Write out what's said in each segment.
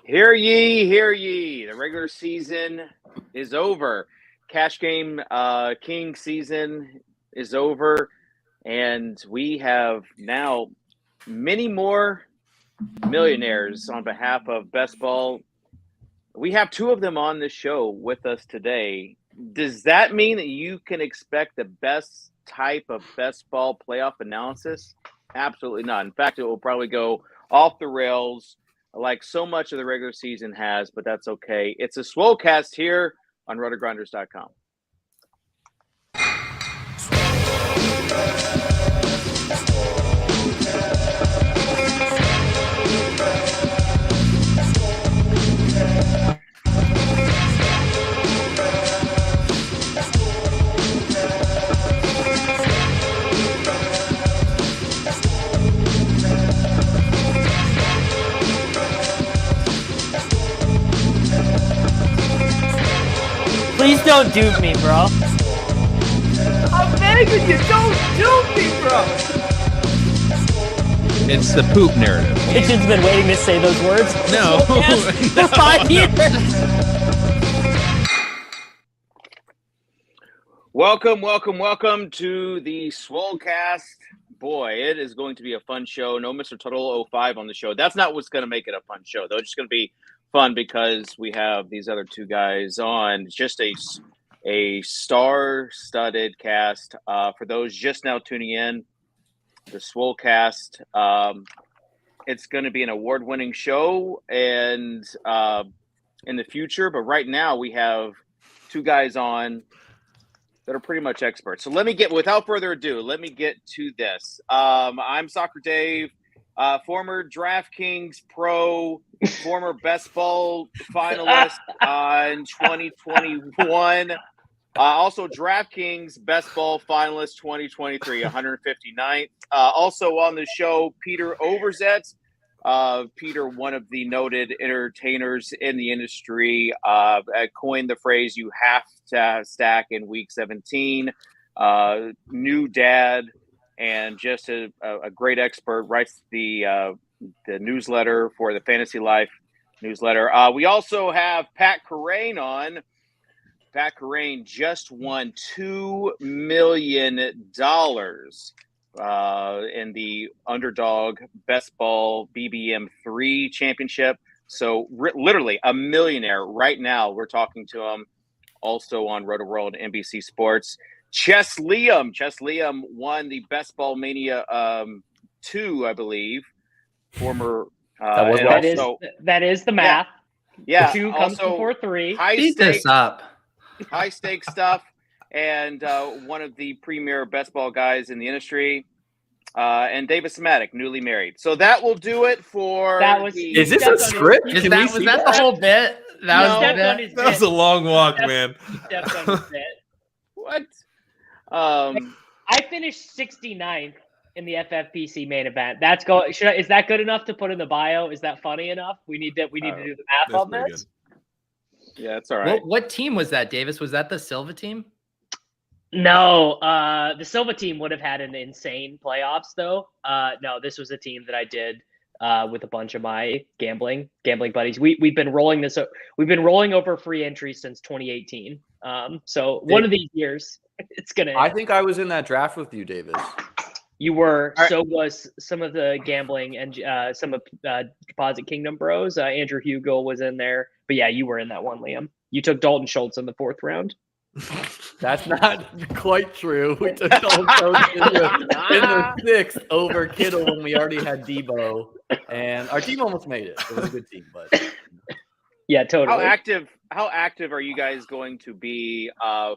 Hear ye, hear ye. The regular season is over. Cash Game King season is over. And we have now many more millionaires on behalf of Best Ball. We have two of them on this show with us today. Does that mean that you can expect the best type of Best Ball playoff analysis? Absolutely not. In fact, it will probably go off the rails like so much of the regular season has, but that's okay. It's a Swolecast here on RotoGrinders.com. Please don't dupe me, bro. I'm begging you, don't dupe me, bro. It's the poop narrative. Kitchen's been waiting to say those words. No. For 5 years. Welcome to the Swolecast. Boy, it is going to be a fun show. No Mr. Total 05 on the show. That's not what's going to make it a fun show, though. It's just going to be fun because we have these other two guys on. It's just a star-studded cast. For those just now tuning in, the Swolecast, it's going to be an award-winning show and in the future. But right now, we have two guys on that are pretty much experts. So without further ado, let me get to this. I'm Soccer Dave, former DraftKings pro, former Best Ball finalist in 2021. Also DraftKings Best Ball finalist 2023, 159th. Also on the show, Peter Overzet. Peter, one of the noted entertainers in the industry, coined the phrase "you have to stack in week 17." New dad and just a great expert. Writes the newsletter for the Fantasy Life newsletter. We also have Pat Kerrane on. Pat Kerrane just won $2 million in the Underdog Best Ball BBM 3 championship. So literally a millionaire right now. We're talking to him also on Roto World NBC Sports. Chess Liam won the Best Ball Mania 2, I believe. Former that is the math. Yeah. 2 comes before 3. High stakes stuff. And one of the premier Best Ball guys in the industry, and Davis Mattek, newly married. So that will do it for. Is this a script? Was that the whole bit? That was a long walk, man. What? I finished 69th in the FFPC main event. Is that good enough to put in the bio? Is that funny enough? We need to do the math on this. Yeah, that's all right. What team was that, Davis? Was that the Silva team? No, the Silva team would have had an insane playoffs though. No, this was a team that I did with a bunch of my gambling buddies. We've been rolling this. We've been rolling over free entries since 2018. So one of these years, it's gonna. I think I was in that draft with you, Davis. You were. So was some of the gambling and some of Deposit Kingdom bros. Andrew Hugo was in there, but yeah, you were in that one, Liam. You took Dalton Schultz in the 4th round. That's not quite true. We took Dalton Schultz in the 6th over Kittle when we already had Debo, and our team almost made it. It was a good team, but yeah, totally. How active are you guys going to be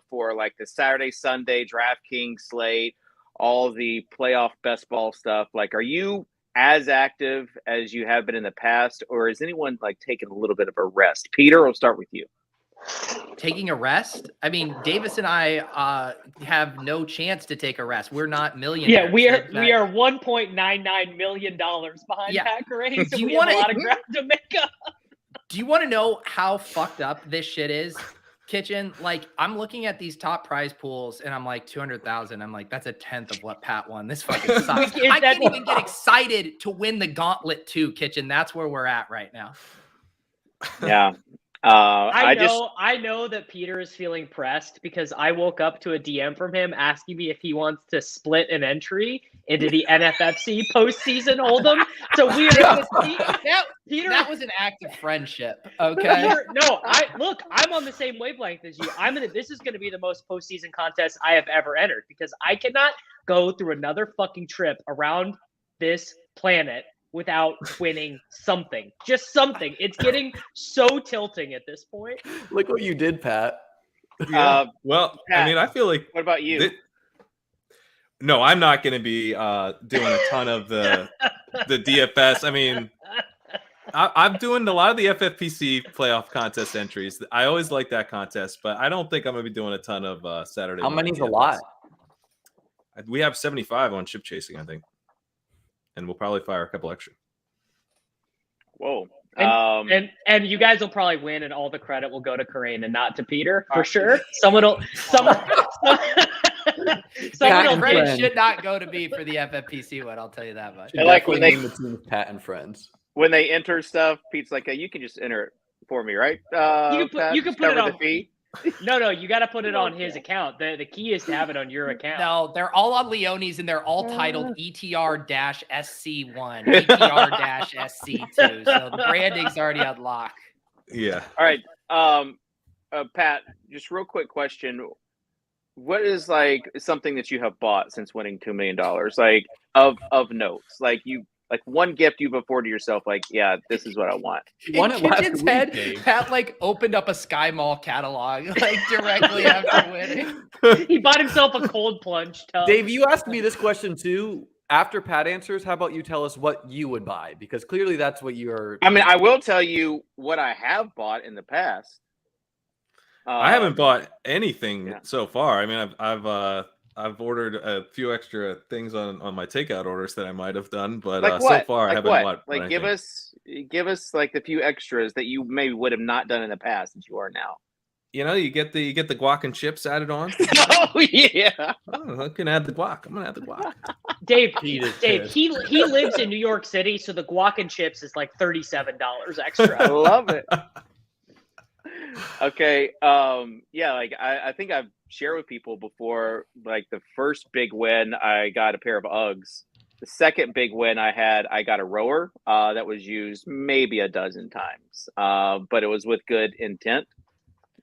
for like the Saturday, Sunday DraftKings slate, all the playoff best ball stuff? Like, are you as active as you have been in the past, or is anyone like taking a little bit of a rest? Peter, we'll start with you. Taking a rest? I mean, Davis and I have no chance to take a rest. We're not millionaires. Yeah, we are $1.99 million behind Pat Kerrane, so we have a lot of ground to make up. Do you want to know how fucked up this shit is, Kitchen? Like, I'm looking at these top prize pools, and I'm like, 200,000. I'm like, that's a tenth of what Pat won. This fucking sucks. I can't even get excited to win the gauntlet too, Kitchen. That's where we're at right now. Yeah. I know that Peter is feeling pressed because I woke up to a DM from him asking me if he wants to split an entry into the NFFC postseason hold'em. So we are Peter. That was an act of friendship. Okay. Peter, I'm on the same wavelength as you. This is gonna be the most postseason contest I have ever entered because I cannot go through another fucking trip around this planet without winning something. Just something. It's getting so tilting at this point. Look what you did, Pat. Yeah. Well, Pat, I mean, I feel like. What about you? No, I'm not going to be doing a ton of the DFS. I mean, I'm doing a lot of the FFPC playoff contest entries. I always like that contest, but I don't think I'm going to be doing a ton of Saturday. How many's a lot? We have 75 on ship chasing, I think. And we'll probably fire a couple extra. Whoa. And you guys will probably win, and all the credit will go to Kerrane and not to Peter for sure. Someone will should not go to me for the FFPC one. I'll tell you that much. I like when they name the team Pat and Friends. When they enter stuff, Pete's like, you can just enter it for me, right? You can put it on the fee. No, you got to put it on his account. The key is to have it on your account. No, they're all on Leone's, and they're all titled ETR-SC1, ETR-SC2. So the branding's already unlocked. Yeah. All right. Pat, just real quick question. What is like something that you have bought since winning $2 million? Like of notes, like one gift you've afforded yourself, like, yeah, this is what I want. In Kitchen's head, Pat like opened up a Sky Mall catalog like directly after winning. He bought himself a cold plunge tub. Dave, you asked me this question too. After Pat answers, how about you tell us what you would buy? Because clearly that's what you're. I mean, I will tell you what I have bought in the past. I haven't bought anything so far. I mean, I've ordered a few extra things on my takeout orders that I might have done, but so far I haven't bought. Like, give us like the few extras that you maybe would have not done in the past that you are now. You know, you get the guac and chips added on. Oh yeah, I can add the guac. I'm gonna add the guac. Dave, he lives in New York City, so the guac and chips is like $37 extra. I love it. Okay, like I think I've shared with people before, like the first big win, I got a pair of Uggs. The second big win I got a rower that was used maybe a dozen times, but it was with good intent.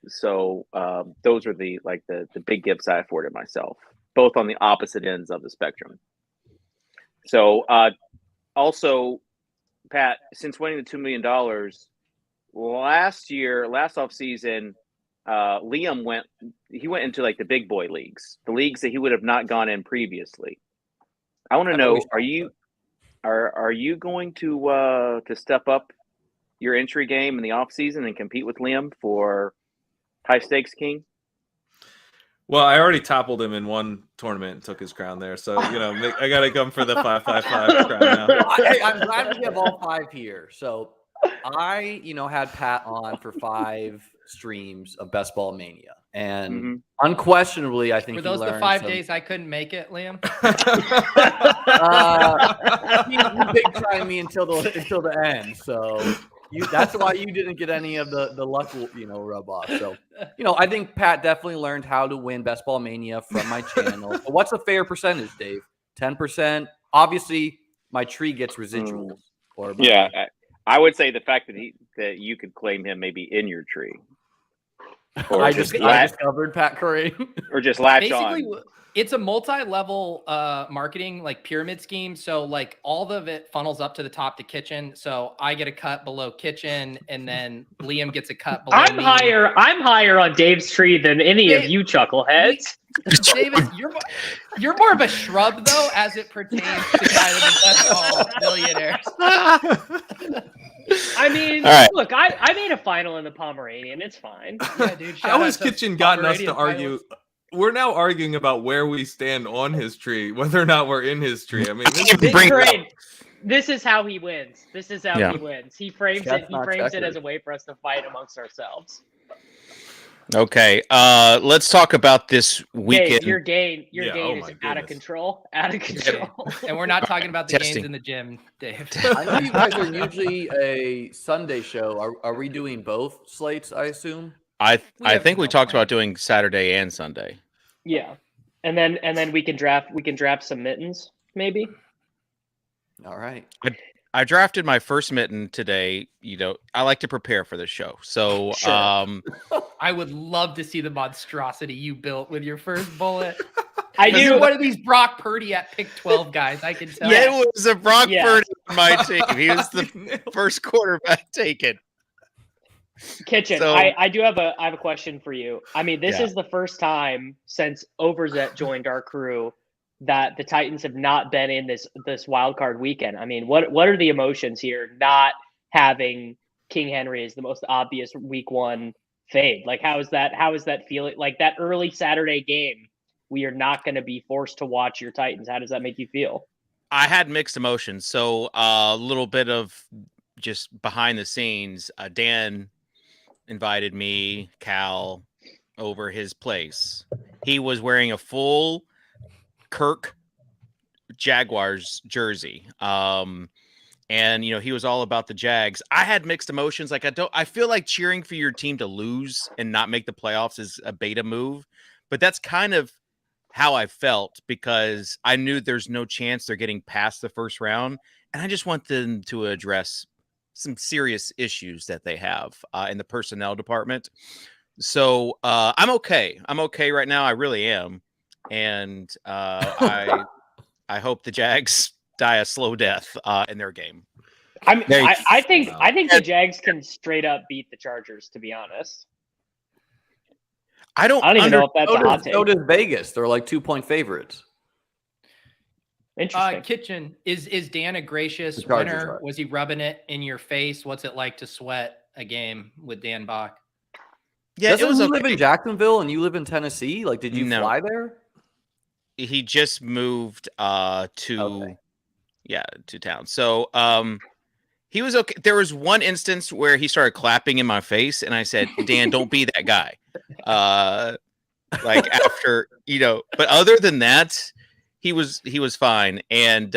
So those are the big gifts I afforded myself, both on the opposite ends of the spectrum. So also, Pat, since winning the $2 million, last offseason, Liam went into like the big boy leagues, the leagues that he would have not gone in previously. I want to know, are you going to step up your entry game in the off season and compete with Liam for high stakes king? Well, I already toppled him in one tournament and took his crown there. So, I got to come for the 555 crown now. I'm glad we have all five here. So I, had Pat on for 5 streams of Best Ball Mania. And unquestionably, I think were those the 5 days I couldn't make it, Liam? You big time me until the end. So that's why you didn't get any of the luck, rub off. So, I think Pat definitely learned how to win Best Ball Mania from my channel. But what's a fair percentage, Dave? 10%? Obviously, my tree gets residuals. I would say the fact that you could claim him maybe in your tree. Or I discovered Pat Kerrane. Or just latch Basically, on. It's a multi-level marketing like pyramid scheme. So like all of it funnels up to the top to Kitchen. So I get a cut below Kitchen, and then Liam gets a cut below me. I'm higher on Dave's tree than any of you chuckleheads. David, you're more of a shrub though, as it pertains to kind of the Best Ball millionaires. I mean, look, I made a final in the Pomeranian. It's fine. Yeah, dude. How has Kitchen gotten us to argue? We're now arguing about where we stand on his tree, whether or not we're in his tree. I mean, this is how he wins. This is how he wins. He frames it. He frames it as a way for us to fight amongst ourselves. Okay, let's talk about this weekend. Your gain oh is my out of goodness. control. Out of control. And we're not talking about the Testing. gains in the gym, Dave. I know you guys are usually a Sunday show. Are we doing both slates, I assume? I have think we no talked plan. about doing Saturday and Sunday. Yeah. And then we can draft some mittens, maybe. All right. I drafted my first mitten today. I like to prepare for the show. So, Sure. I would love to see the monstrosity you built with your first bullet. I You're do. one of these Brock Purdy at pick 12 guys. I can tell. Yeah, it was a Brock Yeah. Purdy on my team. He was the first quarterback taken. Kitchen, So- I do have a question for you. I mean, this Yeah. is the first time since Overzet joined our crew that the Titans have not been in this wild card weekend. I mean, what are the emotions here? Not having King Henry as the most obvious week 1 fade. Like, how is that feeling? Like that early Saturday game, we are not going to be forced to watch your Titans. How does that make you feel? I had mixed emotions. So a little bit of just behind the scenes. Dan invited me, Cal, over his place. He was wearing a full Kirk Jaguars jersey. And he was all about the Jags. I had mixed emotions. Like I feel like cheering for your team to lose and not make the playoffs is a beta move, but that's kind of how I felt because I knew there's no chance they're getting past the first round, and I just want them to address some serious issues that they have in the personnel department. So I'm okay. I'm okay right now. I really am, and I hope the Jags die a slow death in their game. I think the Jags can straight up beat the Chargers, to be honest. I don't even know if that's a hot take. So does Vegas. They're like 2-point favorites. Interesting. Kitchen, is Dan a gracious The Chargers winner? are. Was he rubbing it in your face? What's it like to sweat a game with Dan Bach? Yeah, Doesn't it was he okay. live in Jacksonville and you live in Tennessee? Like, did you No. fly there? He just moved to town. So he was okay. There was one instance where he started clapping in my face, and I said, Dan, don't be that guy. Like after, but other than that, he was fine. And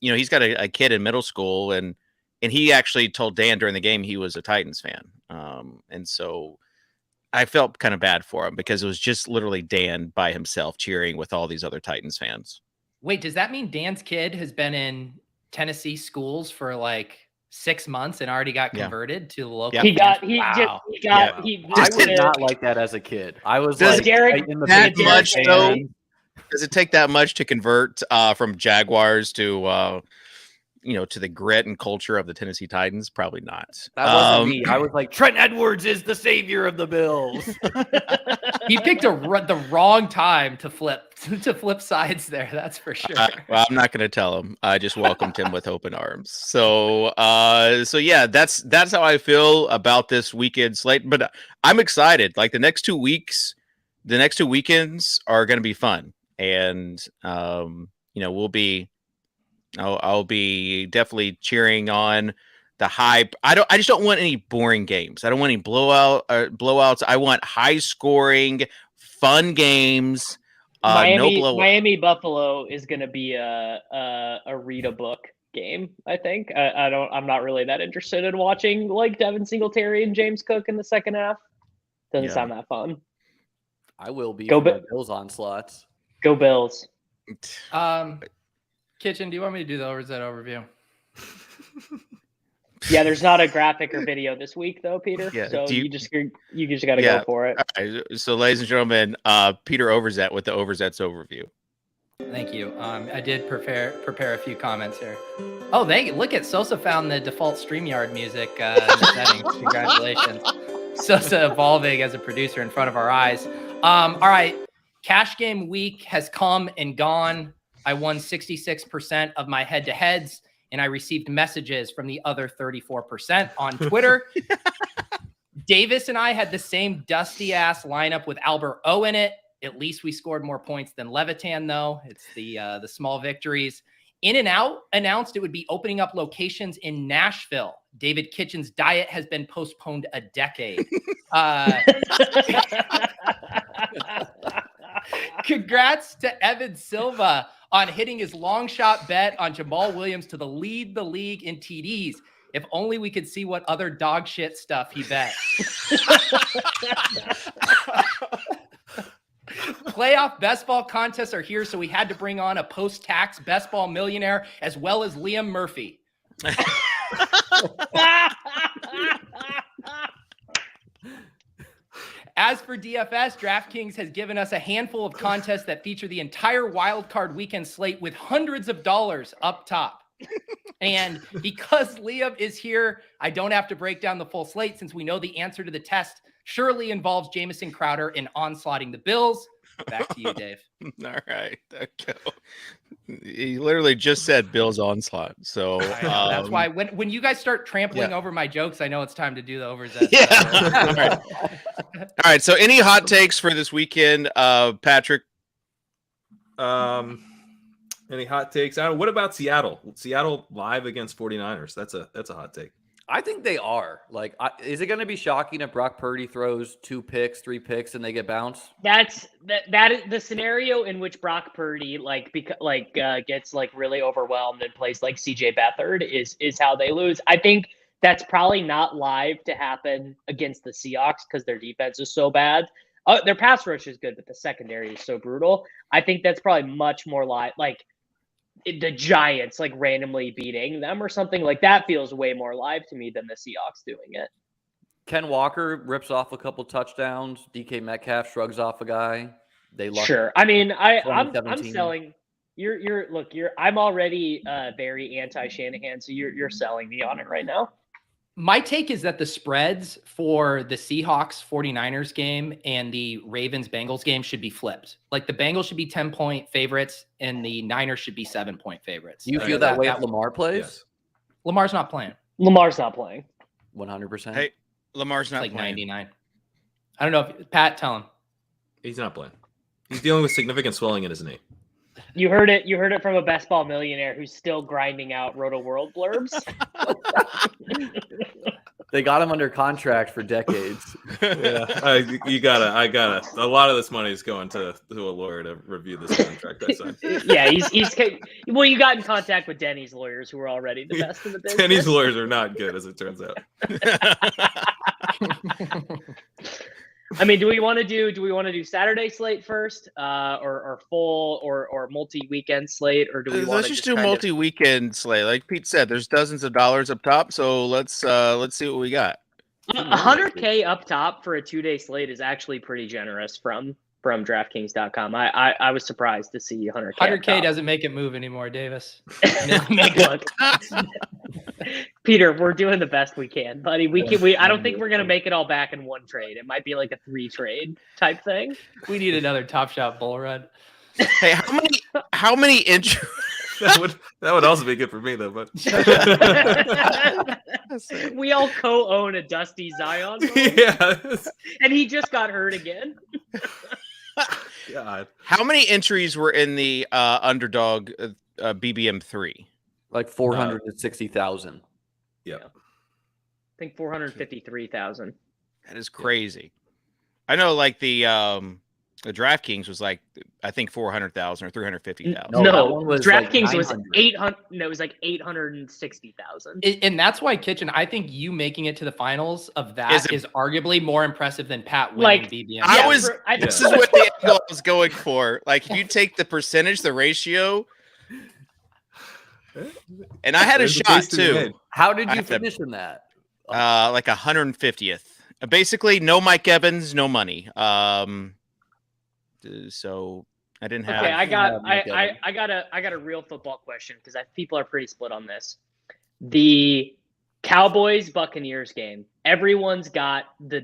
he's got a kid in middle school, and he actually told Dan during the game he was a Titans fan. And so I felt kind of bad for him because it was just literally Dan by himself cheering with all these other Titans fans. Wait, does that mean Dan's kid has been in Tennessee schools for like 6 months and already got converted to the local? Yeah. Wow. I was not like that as a kid. I was Does like Derek- in the that Big much, Ten though? fan. Does it take that much to convert from Jaguars to to the grit and culture of the Tennessee Titans? Probably not. That wasn't me. I was like, Trent Edwards is the savior of the Bills. He picked the wrong time to flip sides there. That's for sure. Well, I'm not going to tell him. I just welcomed him with open arms. So yeah, that's how I feel about this weekend slate. But I'm excited. Like the next 2 weeks, the next 2 weekends are going to be fun, and I'll be definitely cheering on the hype. I just don't want any boring games. I don't want any blowouts. I want high scoring, fun games. Miami Buffalo is going to be a read a book game. I think I'm not really that interested in watching like Devin Singletary and James Cook in the second half. Doesn't sound that fun. I will be Go for my Bills onslaughts. Go Bills. Kitchen, do you want me to do the Overzet overview? Yeah, there's not a graphic or video this week though, Peter. Yeah, So you just got to go for it. All right, so, ladies and gentlemen, Peter Overzet with the Overzet's overview. Thank you. I did prepare a few comments here. Oh, look at Sosa found the default StreamYard music settings. Congratulations. Sosa evolving as a producer in front of our eyes. All right. Cash game week has come and gone. I won 66% of my head-to-heads, and I received messages from the other 34% on Twitter. Davis and I had the same dusty-ass lineup with Albert O in it. At least we scored more points than Levitan, though. It's the small victories. In and Out announced it would be opening up locations in Nashville. David Kitchen's diet has been postponed a decade. Congrats to Evan Silva on hitting his long shot bet on Jamal Williams to lead the league in TDs. If only we could see what other dog shit stuff he bet. Playoff best ball contests are here, so we had to bring on a post-tax best ball millionaire as well as Liam Murphy. As for DFS, DraftKings has given us a handful of contests that feature the entire wild card weekend slate with hundreds of dollars up top. And because Liam is here, I don't have to break down the full slate since we know the answer to the test surely involves Jamison Crowder in onslaughting the Bills. Back to you, Dave. All right. Okay. He literally just said Bill's onslaught. So that's why when you guys start trampling over my jokes, I know it's time to do the Overzet. Yeah. All right. So any hot takes for this weekend, Patrick? Any hot takes? What about Seattle? Seattle live against 49ers. That's a hot take. I think they are. Like, is it going to be shocking if Brock Purdy throws 2 picks, 3 picks, and they get bounced? That is the scenario in which Brock Purdy gets like really overwhelmed and plays like CJ Beathard is how they lose. I think that's probably not live to happen against the Seahawks because their defense is so bad. Their pass rush is good, but the secondary is so brutal. I think that's probably much more live. Like the Giants like randomly beating them or something like that feels way more live to me than the Seahawks doing it. Ken Walker rips off a couple touchdowns. DK Metcalf shrugs off a guy. They luck. Sure. I mean, I'm selling. I'm already very anti Shanahan, so you're selling me on it right now. My take is that the spreads for the Seahawks 49ers game and the Ravens Bengals game should be flipped. Like the Bengals should be 10-point favorites and the Niners should be 7-point favorites. You feel that way if Lamar plays? Yes. Lamar's not playing. 100%. Hey, Lamar's not like playing. 99. I don't know if Pat, tell him. He's not playing. He's dealing with significant swelling in his knee. You heard it from a best ball millionaire who's still grinding out Roto World blurbs. They got him under contract for decades. Yeah, I gotta. A lot of this money is going to a lawyer to review this contract I signed. Yeah, he's well. You got in contact with Denny's lawyers, who are already the best in the business. Denny's lawyers are not good, as it turns out. I mean, do we want to do Saturday slate first, or full or multi-weekend slate, or do we want to let's just do multi-weekend slate? Like Pete said, there's dozens of dollars up top, so let's see what we got. $100K up top for a 2-day slate is actually pretty generous from DraftKings.com. I was surprised to see 100K. 100K doesn't make it move anymore, Davis. Look, Peter, we're doing the best we can, buddy. I don't think we're gonna make it all back in one trade. It might be like a 3-trade type thing. We need another Top Shot bull run. Hey, how many inch? that would also be good for me though, but we all co-own a Dusty Zion. Yeah, and he just got hurt again. God. How many entries were in the underdog BBM3? Like 460,000. Yeah. I think 453,000. That is crazy. I know, like the DraftKings was like I think 400,000 or 350,000. No, DraftKings was 800. No, it was like 860,000. And that's why Kitchen. I think you making it to the finals of that is arguably more impressive than Pat winning BBM. This is what the angle I was going for. Like if you take the percentage, the ratio. And I had a shot too. How did you finish in that? Like 150th. Basically, no Mike Evans, no money. So I didn't have. Okay, I got a real football question because people are pretty split on this. The Cowboys Buccaneers game. Everyone's got the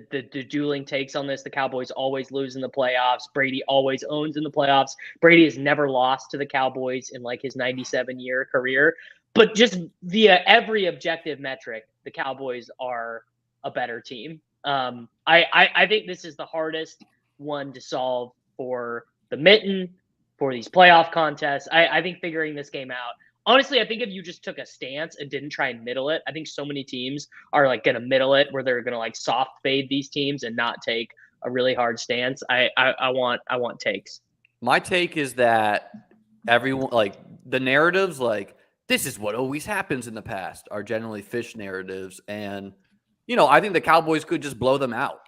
dueling takes on this. The Cowboys always lose in the playoffs. Brady always owns in the playoffs. Brady has never lost to the Cowboys in like his 97-year career. But just via every objective metric, the Cowboys are a better team. I think this is the hardest one to solve for the mitten, for these playoff contests. I think figuring this game out honestly, I think if you just took a stance and didn't try and middle it, I think so many teams are like going to middle it where they're going to like soft fade these teams and not take a really hard stance. I want takes. My take is that everyone, like the narratives, like this is what always happens in the past, are generally fish narratives. And, I think the Cowboys could just blow them out.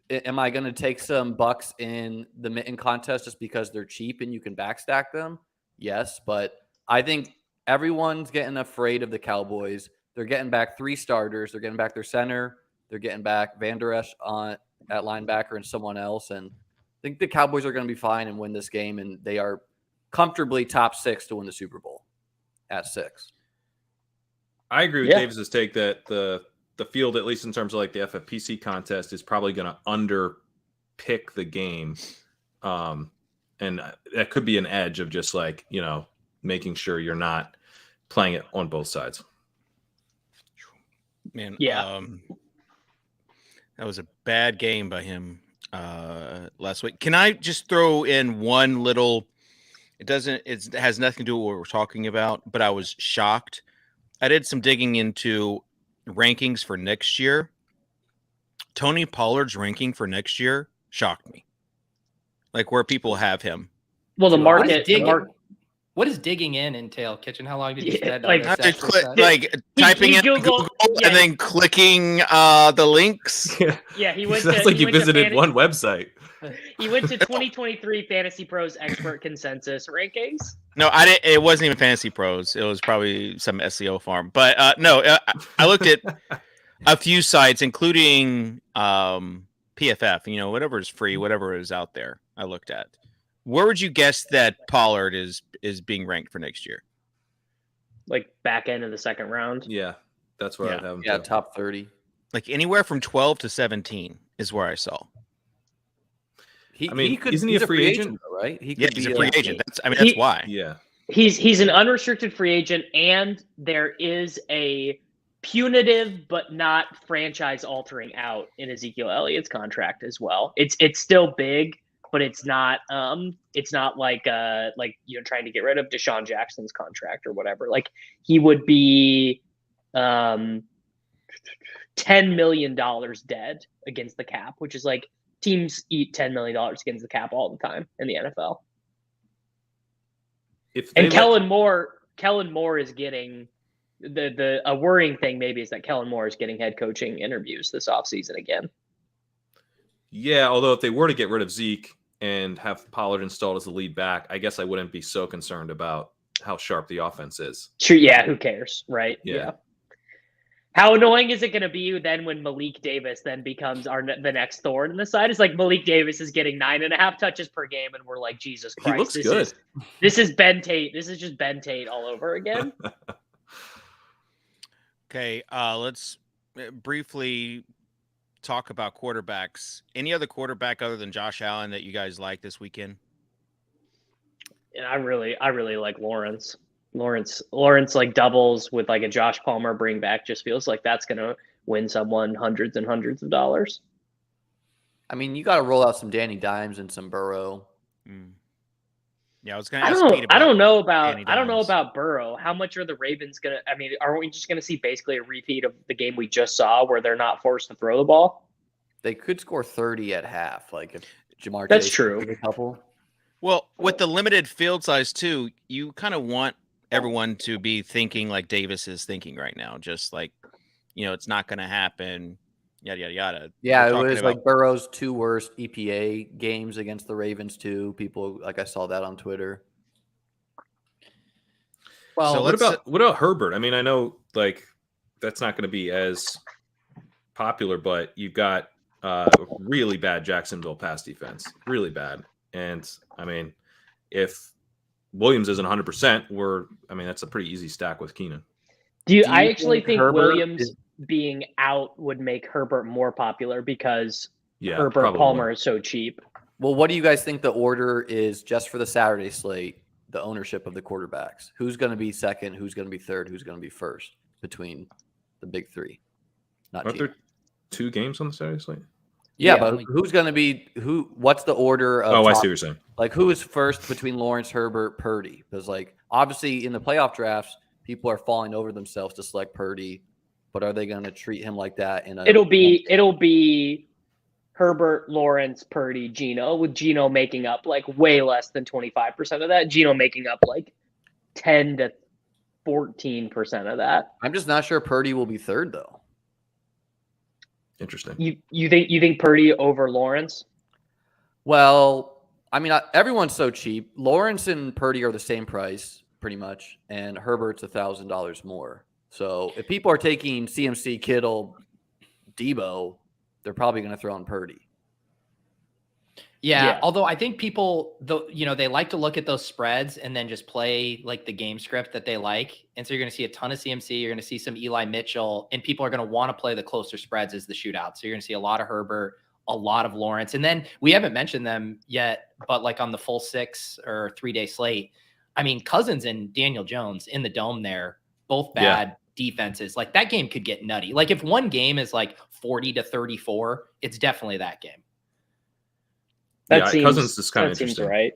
Am I going to take some bucks in the mitten contest just because they're cheap and you can backstack them? Yes, but I think everyone's getting afraid of the Cowboys. They're getting back 3 starters. They're getting back their center. They're getting back Van Der Esch at linebacker and someone else. And I think the Cowboys are going to be fine and win this game, and they are comfortably top 6 to win the Super Bowl at 6. I agree with Davis's take that the field, at least in terms of like the FFPC contest, is probably going to underpick the game. And that could be an edge of just like, making sure you're not playing it on both sides. Man, yeah. That was a bad game by him last week. Can I just throw in one little? It has nothing to do with what we're talking about, but I was shocked. I did some digging into rankings for next year. Tony Pollard's ranking for next year shocked me. Like where people have him. Well, the market. What does digging in entail, Kitchen? How long did you spend like, on this? Typing in Google and then clicking the links. Yeah, he went. Sounds like you visited one website. He went to 2023 Fantasy Pros expert consensus rankings. No, I didn't. It wasn't even Fantasy Pros. It was probably some SEO farm. But no, I looked at a few sites, including PFF. Whatever is free, whatever is out there. I looked at. Where would you guess that Pollard is being ranked for next year? Like back end of the second round. Yeah, that's where I'd have him. Yeah, top 30. Like anywhere from 12 to 17 is where I saw. Isn't he a free agent though, right? He's a free agent. That's why. Yeah. He's an unrestricted free agent, and there is a punitive but not franchise altering out in Ezekiel Elliott's contract as well. It's still big, but it's not like trying to get rid of Deshaun Jackson's contract or whatever. Like he would be $10 million dead against the cap, which is like teams eat $10 million against the cap all the time in the NFL. Kellen Moore is getting a worrying thing maybe is that Kellen Moore is getting head coaching interviews this offseason again. Yeah, although if they were to get rid of Zeke and have Pollard installed as the lead back, I guess I wouldn't be so concerned about how sharp the offense is. Sure, yeah, who cares, right? Yeah. How annoying is it going to be then when Malik Davis then becomes the next thorn in the side? It's like Malik Davis is getting 9.5 touches per game, and we're like, Jesus Christ, he looks good. This is Ben Tate. This is just Ben Tate all over again. Okay, let's briefly talk about quarterbacks. Any other quarterback other than Josh Allen that you guys like this weekend? And I really like Lawrence. Lawrence like doubles with like a Josh Palmer bring back just feels like that's going to win someone hundreds and hundreds of dollars. I mean, you got to roll out some Danny Dimes and some Burrow. Yeah, I was going to ask Pete about I don't know about Burrow. How much are the Ravens going to? I mean, are we just going to see basically a repeat of the game we just saw where they're not forced to throw the ball? They could score 30 at half, like if Jamar. That's true. A couple. Well, with the limited field size too, you kind of want everyone to be thinking like Davis is thinking right now, just like, it's not going to happen, yada, yada, yada. Yeah, it was like Burrow's 2 worst EPA games against the Ravens too. People, like I saw that on Twitter. Well, so what about Herbert? I mean, I know like that's not going to be as popular, but you've got really bad Jacksonville pass defense, really bad. And I mean, if Williams isn't 100%, that's a pretty easy stack with Keenan. I actually think Williams being out would make Herbert more popular because Herbert Palmer is so cheap. Well, what do you guys think the order is just for the Saturday slate, the ownership of the quarterbacks? Who's going to be second? Who's going to be third? Who's going to be first between the big three? Aren't there 2 games on the Saturday slate? Yeah, but who's going to be what's the order of I see what you're saying. Like who is first between Lawrence, Herbert, Purdy? Because like Obviously, in the playoff drafts, people are falling over themselves to select Purdy, but are they going to treat him like that? It'll be Herbert, Lawrence, Purdy, Geno, with Geno making up like way less than 25% of that. Geno making up like 10 to 14% of that. I'm just not sure Purdy will be third though. Interesting. You think Purdy over Lawrence? Well, I mean, everyone's so cheap. Lawrence and Purdy are the same price, pretty much, and Herbert's $1,000 more. So if people are taking CMC, Kittle, Debo, they're probably going to throw in Purdy. Yeah, although I think people, they like to look at those spreads and then just play like the game script that they like. And so you're going to see a ton of CMC. You're going to see some Eli Mitchell, and people are going to want to play the closer spreads as the shootout. So you're going to see a lot of Herbert, a lot of Lawrence. And then we haven't mentioned them yet, but like on the full 6 or 3-day slate, I mean, Cousins and Daniel Jones in the dome there, both bad defenses. Like that game could get nutty. Like if one game is like 40-34, it's definitely that game. Cousins is kind of interesting. Seems right.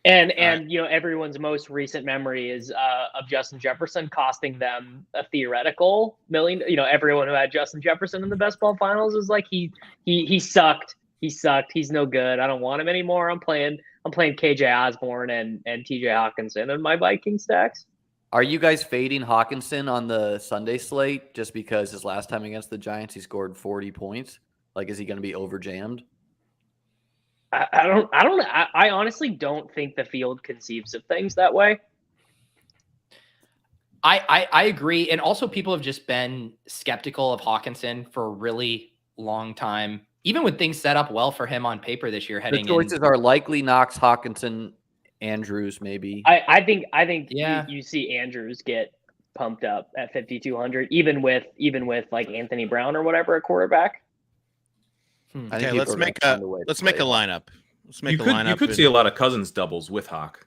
And everyone's most recent memory is of Justin Jefferson costing them a theoretical $1 million. Everyone who had Justin Jefferson in the best ball finals was like he sucked. He sucked. He's no good. I don't want him anymore. I'm playing KJ Osborne and TJ Hawkinson in my Viking stacks. Are you guys fading Hawkinson on the Sunday slate just because his last time against the Giants he scored 40 points? Like, is he going to be over jammed? I honestly don't think the field conceives of things that way. I agree. And also people have just been skeptical of Hawkinson for a really long time, even with things set up well for him on paper this year. The choices are likely Knox, Hawkinson, Andrews, maybe. I think you see Andrews get pumped up at 5,200, even with like Anthony Brown or whatever at quarterback. Okay, let's make a lineup. You could see a lot of Cousins doubles with Hawk.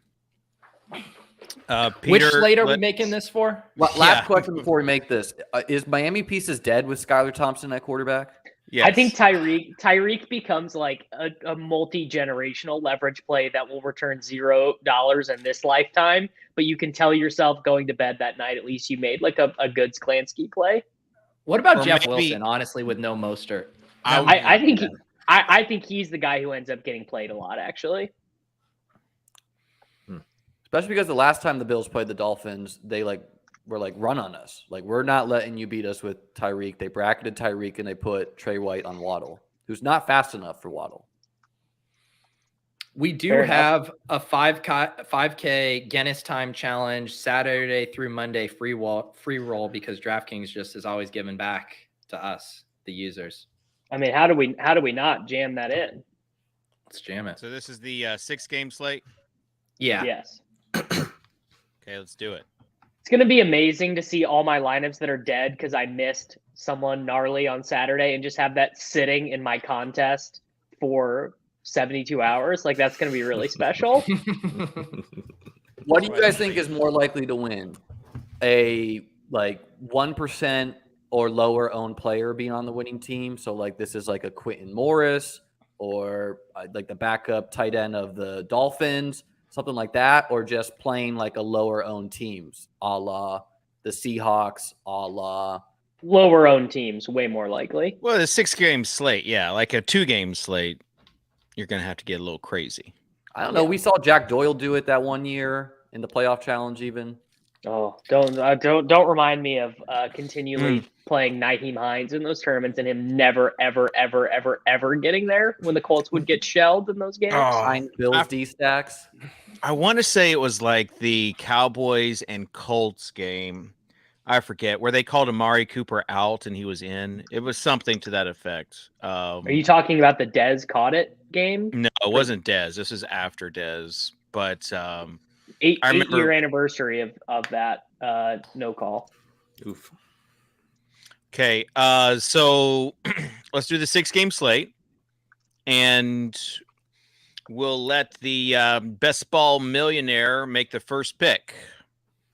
Peter, which slate are we making this for? Last question before we make this: is Miami Pieces dead with Skylar Thompson at quarterback? Yes. I think Tyreek becomes like a multi-generational leverage play that will return $0 in this lifetime. But you can tell yourself going to bed that night, at least you made like a good Sklansky play. What about Jeff Wilson? Honestly, with no Mostert. I think he's the guy who ends up getting played a lot, actually. Especially because the last time the Bills played the Dolphins, they were run on us. Like, we're not letting you beat us with Tyreek. They bracketed Tyreek and they put Trey White on Waddle, who's not fast enough for Waddle. We do have a 5K Guinness time challenge Saturday through Monday free roll because DraftKings just is always giving back to us, the users. I mean, how do we not jam that in? Let's jam it. So this is the 6-game slate? Yeah. Yes. Okay, let's do it. It's going to be amazing to see all my lineups that are dead because I missed someone gnarly on Saturday and just have that sitting in my contest for 72 hours. Like, that's going to be really special. What do you guys think is more likely to win? A 1% or lower owned player being on the winning team. So like this is like a Quentin Morris or like the backup tight end of the Dolphins, something like that, or just playing like a lower owned teams, a la the Seahawks, a la lower owned teams, way more likely. Well, the 6-game slate, yeah, like a 2-game slate, you're gonna have to get a little crazy. I don't know. We saw Jack Doyle do it that one year in the playoff challenge, even. Oh, don't remind me of continually playing Nyheim Hines in those tournaments and him never, ever, ever, ever, ever getting there when the Colts would get shelled in those games. Hines Bills D-stacks. I want to say it was like the Cowboys and Colts game. I forget where they called Amari Cooper out and he was in. It was something to that effect. Are you talking about the Dez caught it game? No, it wasn't Dez. This is after Dez, but. 8-year anniversary of that no call. Oof. Okay, so let's do the 6-game slate, and we'll let the best ball millionaire make the first pick.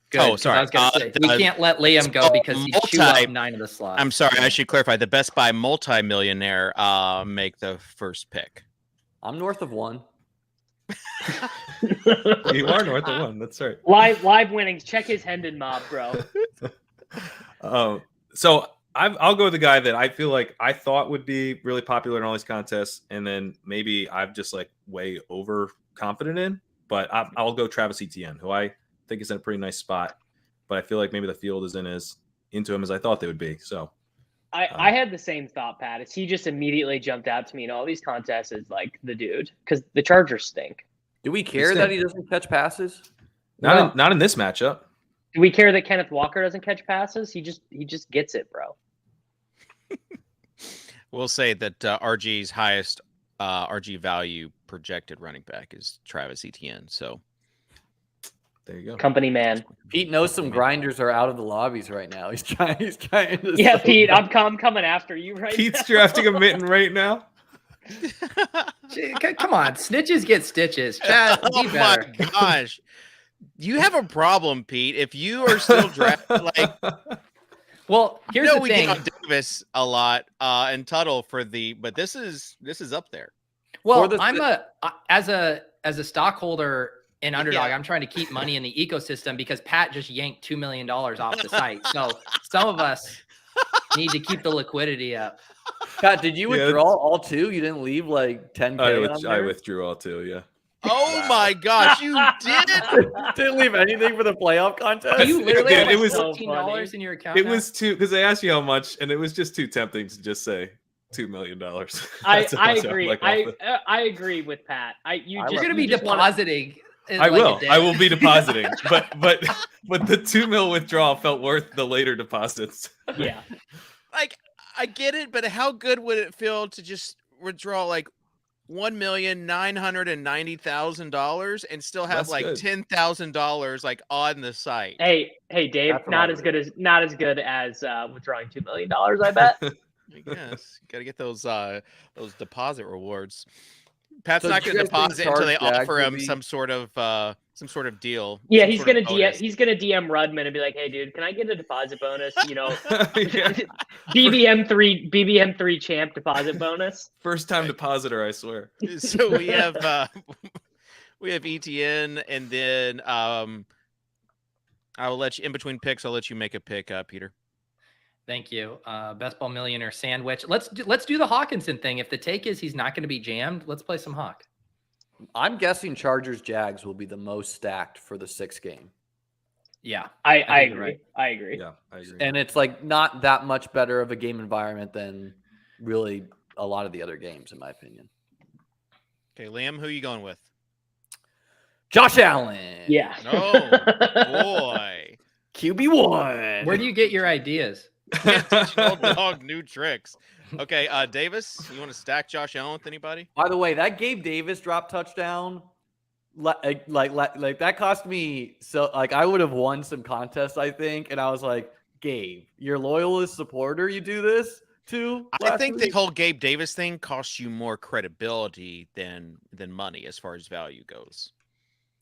Good. Oh, sorry. I was gonna say, we can't let Liam go because he's chewed up 9 of the slots. I'm sorry. I should clarify. The Best Buy multi-millionaire make the first pick. I'm north of 1. You are north of 1. That's right. Live winnings. Check his Hendon mob, bro. So I'll go with the guy that I feel like I thought would be really popular in all these contests, and then maybe I'm just like way overconfident in. But I'll go Travis Etienne, who I think is in a pretty nice spot. But I feel like maybe the field isn't as into him as I thought they would be. So I had the same thought, Pat. He just immediately jumped out to me in all these contests as like the dude because the Chargers stink. Do we care that he doesn't catch passes? not in this matchup. Do we care that Kenneth Walker doesn't catch passes? He just gets it, bro. We'll say that RG's highest RG value projected running back is Travis Etienne. So there you go. Company man. Pete knows some grinders are out of the lobbies right now. He's trying to Yeah, Pete, I'm coming after you right Pete's now. drafting a mitten right now. Come on, snitches get stitches. Chad, be Oh better. my gosh. You have a problem, Pete. If you are still drafting, like, Well, here's the we thing. get on Davis a lot and Tuttle but this is up there. Well, as a stockholder in Underdog, I'm trying to keep money in the ecosystem because Pat just yanked $2 million off the site. So some of us need to keep the liquidity up. Pat, did you withdraw all 2? You didn't leave like 10K? I withdrew all 2, yeah. Oh my gosh, you did! Didn't leave anything for the playoff contest? You literally Dude, had it was $14 in your account. It was too, because they asked you how much, and it was just too tempting to just say $2 million. I agree. I agree with Pat. You're going to be depositing. I will be depositing, but the 2 mil withdrawal felt worth the later deposits. Yeah. Like, I get it, but how good would it feel to just withdraw like $1,990,000 and still have That's like good. $10,000 like on the site? Hey, Dave, not as good as withdrawing $2 million. I bet. I guess you got to get those deposit rewards. Pat's So not do going you to guys think deposit until they Charles offer Jack him will be- some sort of deal. Yeah, some he's sort gonna of bonus. he's gonna DM Rudman and be like, "Hey, dude, can I get a deposit bonus? You know, Yeah. BBM3 champ deposit bonus." First time depositor, I swear. So we have ETN, and then I will let you in between picks. I'll let you make a pick, Peter. Thank you. Best ball millionaire sandwich. Let's do the Hawkinson thing. If the take is he's not going to be jammed, let's play some Hawk. I'm guessing Chargers Jags will be the most stacked for the 6th game. Yeah, I think agree. you're right. I agree. Yeah, I agree. And it's like not that much better of a game environment than really a lot of the other games, in my opinion. Okay, Liam, who are you going with? Josh Allen. Yeah. Oh boy, QB1. Where do you get your ideas? teaching old dog new tricks. Okay, Davis, you want to stack Josh Allen with anybody? By the way, that Gabe Davis drop touchdown, like that cost me. So like I would have won some contests, I think. And I was like, Gabe, your loyalist supporter, you do this to? I think the whole Gabe Davis thing costs you more credibility than money as far as value goes.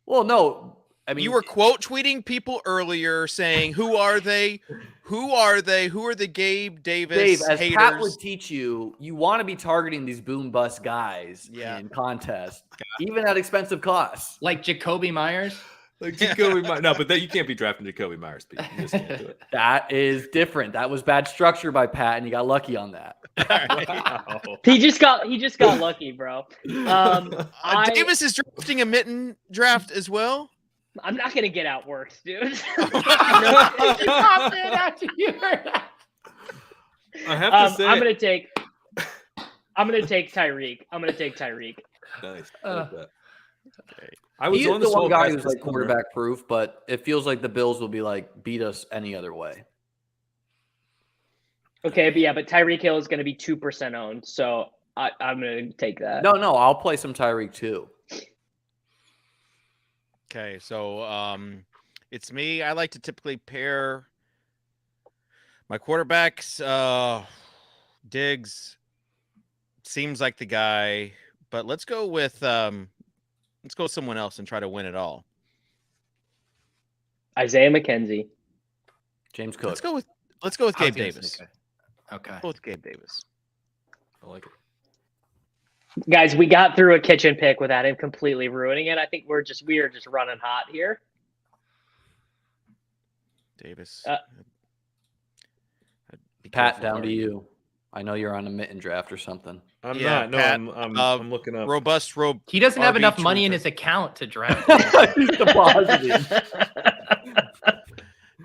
Well, no. I mean, you were quote tweeting people earlier saying, "Who are they? Who are they? Who are the Gabe Davis Dave, as haters?" Pat would teach you, you want to be targeting these boom bust guys in contests, even at expensive costs. Like Jacoby Myers? Like Jacoby Myers. No, but you can't be drafting Jacoby Myers, Pete. You just can't do it. That is different. That was bad structure by Pat, and you got lucky on that. Wow. He just got lucky, bro. Davis is drafting a mitten draft as well. I'm not gonna get outworked, dude. I have to say, I'm gonna take Tyreek. Nice. Okay. I was He's on the one guy Swolecast who's this like summer. quarterback proof, but it feels like the Bills will be like beat us any other way. Okay, but Tyreek Hill is gonna be 2% owned, so I'm gonna take that. No, I'll play some Tyreek too. Okay, so it's me. I like to typically pair my quarterbacks. Diggs seems like the guy, but let's go with someone else and try to win it all. Isaiah McKenzie. James Cook. Let's go with Gabe Davis. Okay. Let's go with Gabe Davis. I like it. Guys, we got through a kitchen pick without him completely ruining it. I think we are just running hot here. Davis. Pat, down to you. I know you're on a mitten draft or something. I'm Yeah, not. No, Pat, I'm looking up. He doesn't have RB enough money in trooper. his account to draft. He's depositing.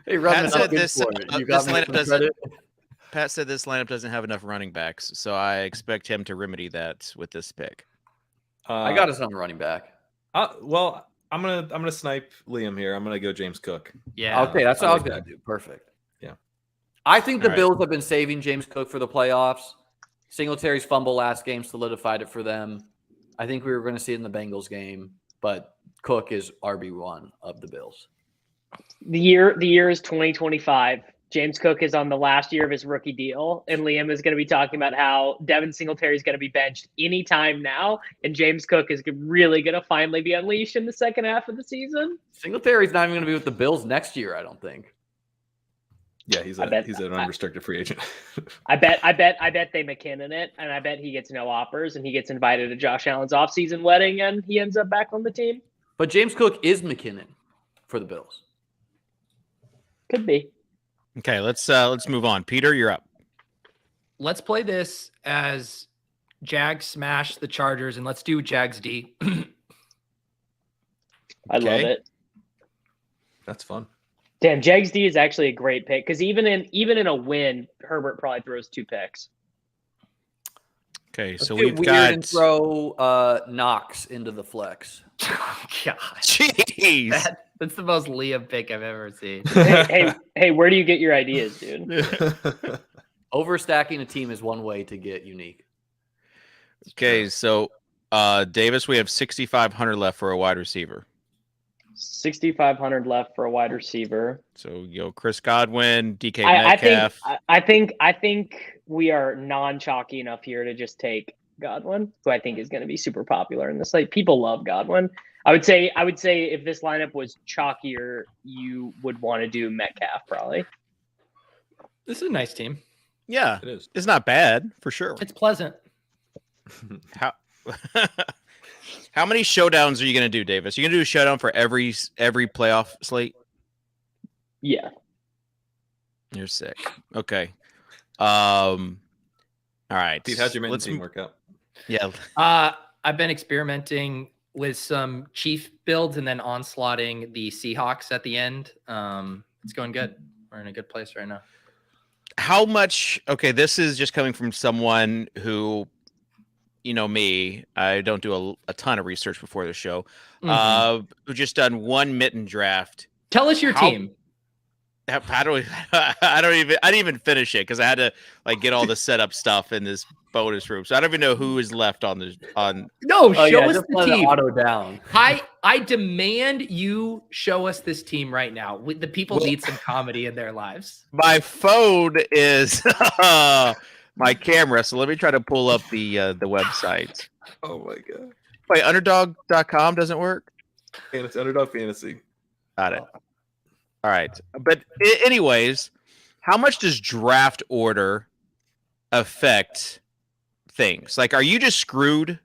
Hey, run Pat said this lineup doesn't. Pat said this lineup doesn't have enough running backs, so I expect him to remedy that with this pick. I got us on running back. Well, I'm gonna snipe Liam here. I'm gonna go James Cook. Yeah. Okay, that's what I was gonna do. Perfect. Yeah. I think the All right. Bills have been saving James Cook for the playoffs. Singletary's fumble last game solidified it for them. I think we were going to see it in the Bengals game, but Cook is RB1 of the Bills. The year is 2025. James Cook is on the last year of his rookie deal, and Liam is going to be talking about how Devin Singletary is going to be benched anytime now, and James Cook is really going to finally be unleashed in the second half of the season. Singletary's not even going to be with the Bills next year, I don't think. Yeah, he's an unrestricted free agent. I bet they McKinnon it, and I bet he gets no offers, and he gets invited to Josh Allen's offseason wedding, and he ends up back on the team. But James Cook is McKinnon for the Bills. Could be. Okay, let's move on. Peter, you're up. Let's play this as Jags smash the Chargers, and let's do Jags D. I love it. That's fun. Damn, Jags D is actually a great pick because even in a win, Herbert probably throws 2 picks. Okay, so Let's we've get got weird and throw Knox into the flex. God, Jeez. that's the most Liam pick I've ever seen. hey, where do you get your ideas, dude? Overstacking a team is one way to get unique. Okay, so Davis, we have 6,500 left for a wide receiver. 6,500 left for a wide receiver. So Chris Godwin, DK Metcalf. I think we are non-chalky enough here to just take Godwin, who I think is going to be super popular in this slate. People love Godwin. I would say if this lineup was chalkier, you would want to do Metcalf probably. This is a nice team. Yeah, It is. it's not bad for sure. It's pleasant. How many showdowns are you going to do, Davis? You going to do a showdown for every playoff slate? Yeah. You're sick. Okay. All right. Pete, how'd your main team work out? Yeah. I've been experimenting with some Chief builds and then onslaughting the Seahawks at the end. It's going good. We're in a good place right now. How much? Okay, this is just coming from someone who, me. I don't do a ton of research before the show. Who just done one mitten draft. Tell us your team. I didn't even finish it because I had to get all the setup stuff in this bonus room. So I don't even know who is left on. No, show us the team. Auto down. I demand you show us this team right now. The people need some comedy in their lives. My phone is my camera, so let me try to pull up the website. Oh my god! Wait, underdog.com doesn't work? And it's Underdog Fantasy. Got it. All right. But anyways, how much does draft order affect things? Are you just screwed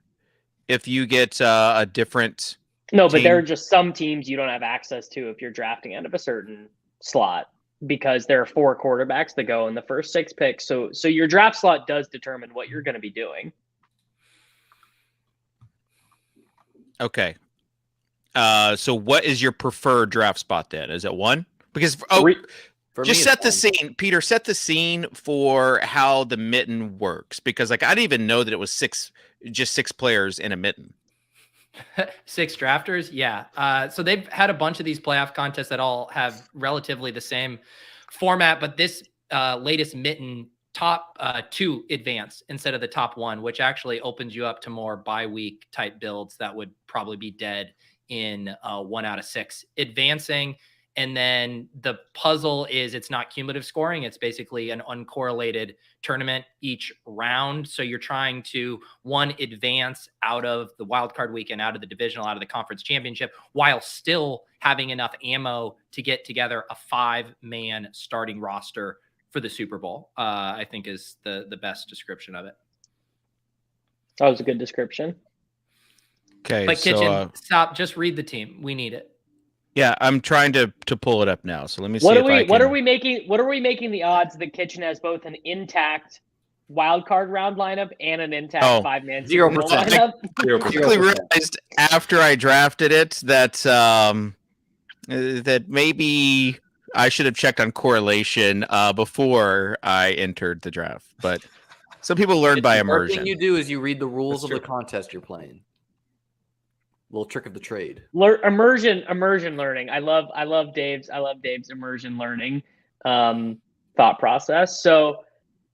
if you get a different No, but team? there are just some teams you don't have access to if you're drafting out of a certain slot because there are 4 quarterbacks that go in the first 6 picks. So your draft slot does determine what you're going to be doing. Okay. So what is your preferred draft spot then? Is it 1? Because just set the scene, Peter. Set the scene for how the mitten works. Because I didn't even know that it was 6 players in a mitten. 6 drafters, yeah. So they've had a bunch of these playoff contests that all have relatively the same format, but this latest mitten top 2 advance instead of the top 1, which actually opens you up to more bye week type builds that would probably be dead in 1 out of 6 advancing. And then the puzzle is it's not cumulative scoring. It's basically an uncorrelated tournament each round. So you're trying to advance out of the wildcard weekend, out of the divisional, out of the conference championship, while still having enough ammo to get together a 5-man starting roster for the Super Bowl, I think is the best description of it. That was a good description. Okay, But so Kitchen, stop. Just read the team. We need it. yeah, I'm trying to pull it up now. So let me see. What if are we? I What can... are we making? What are we making the odds that Kitchen has both an intact wild card round lineup and an intact 5-man 0%. lineup? I quickly realized after I drafted it that that maybe I should have checked on correlation before I entered the draft. But some people learn by The immersion. thing you do is you read the rules That's of the true. contest you're playing. Little trick of the trade. Immersion learning. I love Dave's immersion learning thought process. So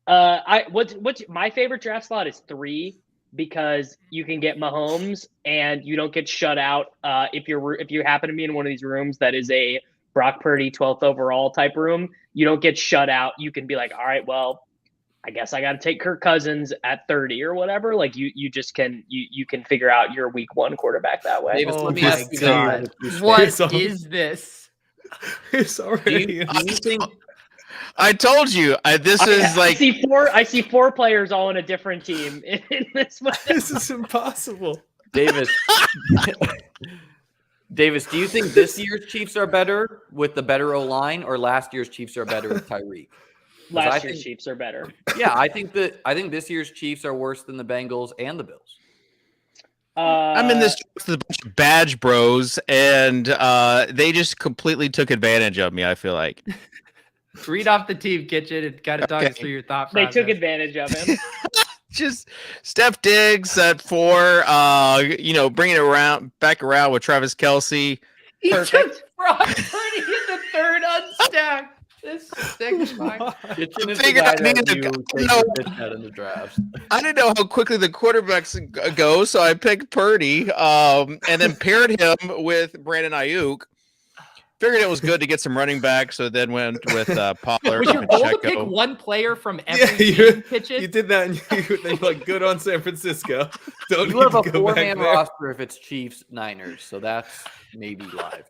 what's my favorite draft slot is 3 because you can get Mahomes and you don't get shut out if you happen to be in one of these rooms that is a Brock Purdy 12th overall type room. You don't get shut out. You can be like, all right, well, I guess I got to take Kirk Cousins at 30 or whatever. Like you just can you can figure out your week 1 quarterback that way. Davis, Oh let me my ask you God. this. What It's all- is this? It's Do already. you think I told you this is like I see 4 players all on a different team in this one. This is impossible. Davis? Davis, do you think this year's Chiefs are better with the better O line, or last year's Chiefs are better with Tyreek? Last year's Chiefs are better. Yeah, I think this year's Chiefs are worse than the Bengals and the Bills. I'm in this with a bunch of badge bros, and they just completely took advantage of me. I feel like Read off the team, Kitchen, and kind of talk us Okay. through your thought They process. took advantage of him. just Steph Diggs at 4. Bringing it back around with Travis Kelce. He Perfect. took Brock Purdy in the 3rd unstacked. This stinks. Kitchen is the figured guy I needed that to you go- take no. the pitch at in the drafts. I didn't know how quickly the quarterbacks go, so I picked Purdy, and then paired him with Brandon Ayuk. Figured it was good to get some running back, so then went with Pollard Was your and goal to pick Pacheco. one player from Yeah, every you team, Kitchen? did that, and you're like good on San Francisco. Don't You have a need to go back 4-man there. roster if it's Chiefs Niners, so that's maybe live.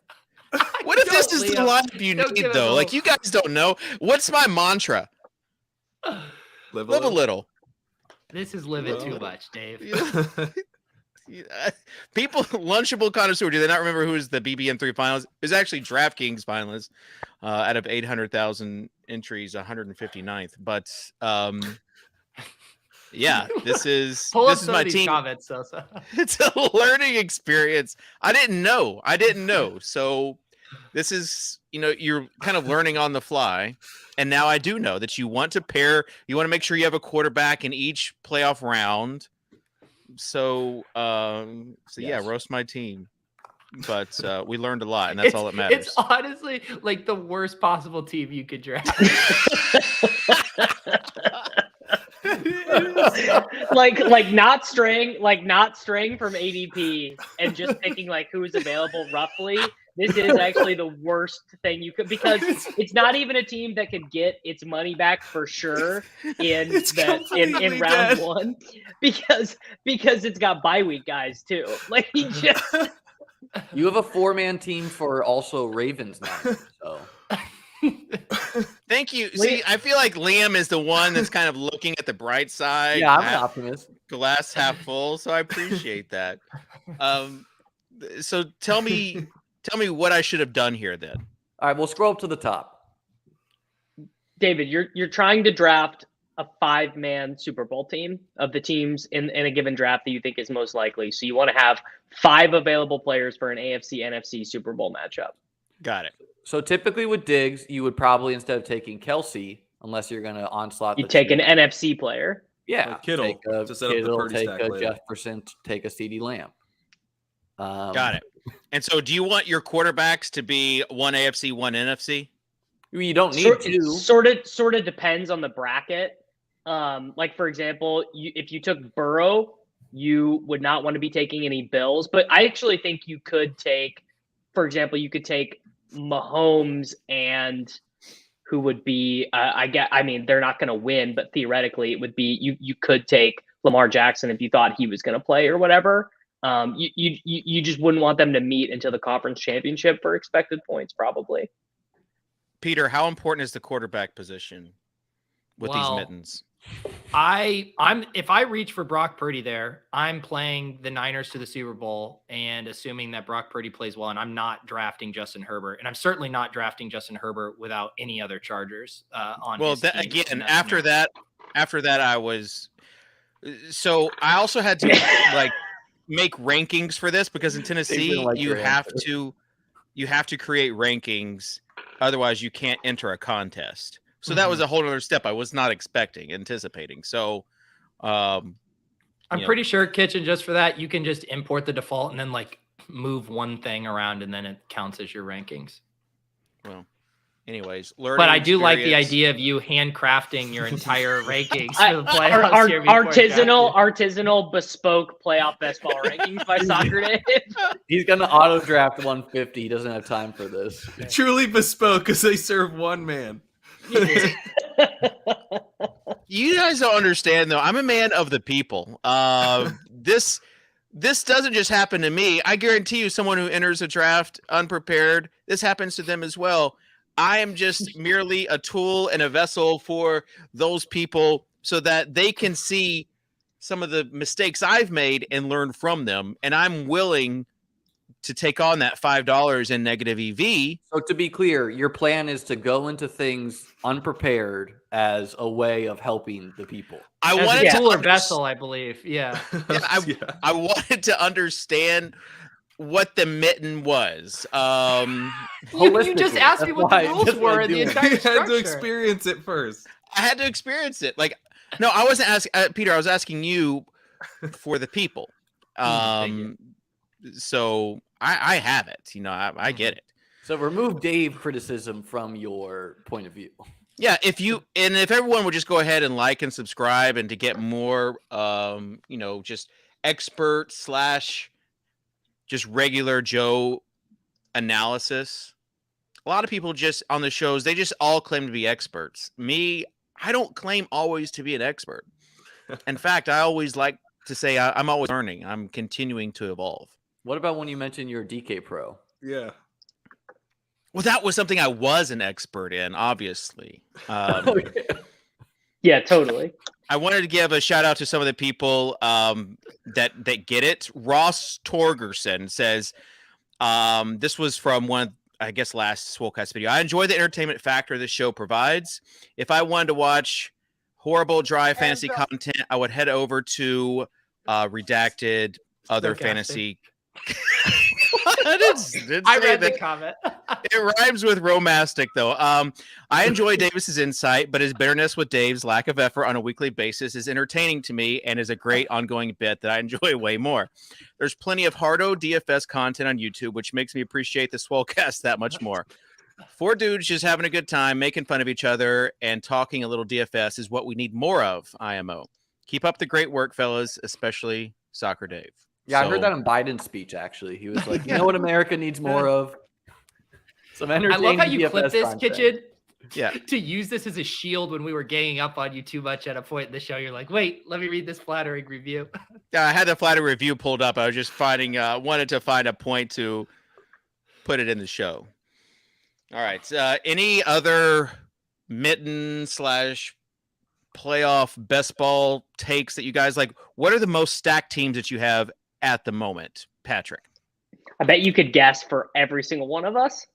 What if this Don't, is the Liam. lineup you Don't give need, us though? a Like, you guys don't know. What's my mantra? Live Live a little. This is living too Well. much, Dave. People, Lunchable Connoisseur, do they not remember who was the BBN3 finalist? It was actually DraftKings finalist out of 800,000 entries, 159th. But yeah, this is Pull up this is some my of these team. comments, Sosa. It's a learning experience. I didn't know. So this is, you're kind of learning on the fly. And now I do know that you want to make sure you have a quarterback in each playoff round. So yeah, roast my team. But we learned a lot, and that's all that matters. It's honestly like the worst possible team you could draft. like not straying from ADP and just picking like who's available roughly. This is actually the worst thing you could, because it's not even a team that could get its money back for sure in round 1 because it's got bye week guys too. Like he just You have a 4-man team for also Ravens now. So Thank you. See, I feel like Liam is the one that's kind of looking at the bright side. yeah, I'm an optimist. Glass half full, so I appreciate that. So tell me what I should have done here then. All right, we'll scroll up to the top. David, you're trying to draft a 5-man Super Bowl team of the teams in a given draft that you think is most likely. So you want to have 5 available players for an AFC NFC Super Bowl matchup. Got it. So typically with Diggs, you would probably, instead of taking Kelsey, unless you're going to onslaught, You take an NFC player. yeah, Like Kittle, take a to set up the Kittle, Purdy take stack a later. Jefferson, take a CD Lamb. Got it. And so do you want your quarterbacks to be one AFC, one NFC? You don't need It to. sort of depends on the bracket. Like for example, if you took Burrow, you would not want to be taking any Bills. But I actually think you could take, for example, you could take Mahomes and who would be they're not going to win, but theoretically it would be you could take Lamar Jackson if you thought he was going to play or whatever. You just wouldn't want them to meet until the conference championship for expected points, probably. Peter, how important is the quarterback position with these mittens? If I reach for Brock Purdy there, I'm playing the Niners to the Super Bowl and assuming that Brock Purdy plays well, and I'm not drafting Justin Herbert, and I'm certainly not drafting Justin Herbert without any other Chargers on. Well, his team again, after that, I was. So I also had to like make rankings for this because in Tennessee you have to create rankings, otherwise you can't enter a contest. So that was a whole other step I was not anticipating. So I'm pretty sure, Kitchen, just for that, you can just import the default and then like move one thing around and then it counts as your rankings. Well, anyways, learning. But I do like the idea of you handcrafting your entire rankings for the playoffs here artisanal bespoke playoff best ball rankings by Soccer Dave. He's gonna auto draft 150. He doesn't have time for this. Truly bespoke because they serve one man. You guys don't understand, though. I'm a man of the people. This doesn't just happen to me. I guarantee you, someone who enters a draft unprepared, this happens to them as well. I am just merely a tool and a vessel for those people so that they can see some of the mistakes I've made and learn from them. And I'm willing to take on that $5 in negative EV. So to be clear, your plan is to go into things unprepared as a way of helping the people. I wanted to vessel, I believe. Yeah. I wanted to understand what the mitten was. You just asked me what the rules were in the entire structure. You had to experience it first. I had to experience it. Like, no, I wasn't asking Peter. I was asking you for the people. So I have it. I get it. So remove Dave criticism from your point of view. Yeah, if everyone would just go ahead and like and subscribe, and to get more, just expert / just regular Joe analysis. A lot of people just on the shows, they just all claim to be experts. Me, I don't claim always to be an expert. In fact, I always like to say I'm always learning. I'm continuing to evolve. What about when you mentioned you're a DK pro? Yeah. Well, that was something I was an expert in, obviously. Yeah, totally. I wanted to give a shout out to some of the people that get it. Ross Torgerson says, this was from one, I guess, last Swolecast video. I enjoy the entertainment factor this show provides. If I wanted to watch horrible, dry fantasy content, I would head over to Redacted Other Fantasy. I read the comment. It rhymes with romastic, though. I enjoy Davis's insight, but his bitterness with Dave's lack of effort on a weekly basis is entertaining to me and is a great ongoing bit that I enjoy way more. There's plenty of hardo DFS content on YouTube, which makes me appreciate the Swolecast that much more. 4 dudes just having a good time, making fun of each other, and talking a little DFS is what we need more of, IMO. Keep up the great work, fellas, especially Soccer Dave. Yeah, I heard that in Biden's speech, actually. He was like, you know what America needs more of? Some entertaining I love how you DFS clip this, content. Kitchen. Yeah. To use this as a shield when we were ganging up on you too much at a point in the show. You're like, wait, let me read this flattering review. Yeah, I had the flattering review pulled up. I was just wanted to find a point to put it in the show. All right. Any other mitten / playoff best ball takes that you guys like? What are the most stacked teams that you have at the moment, Patrick? I bet you could guess for every single one of us.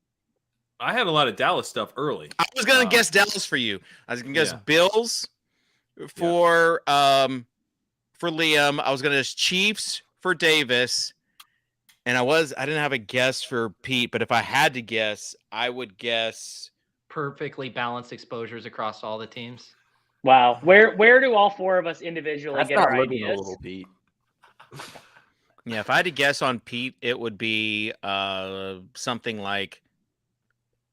I had a lot of Dallas stuff early. I was gonna guess Dallas for you. I was gonna guess Bills for Liam. I was gonna guess Chiefs for Davis, and I didn't have a guess for Pete. But if I had to guess, I would guess perfectly balanced exposures across all the teams. Wow, where do all 4 of us individually get our ideas? A little, Pete. Yeah, if I had to guess on Pete, it would be something like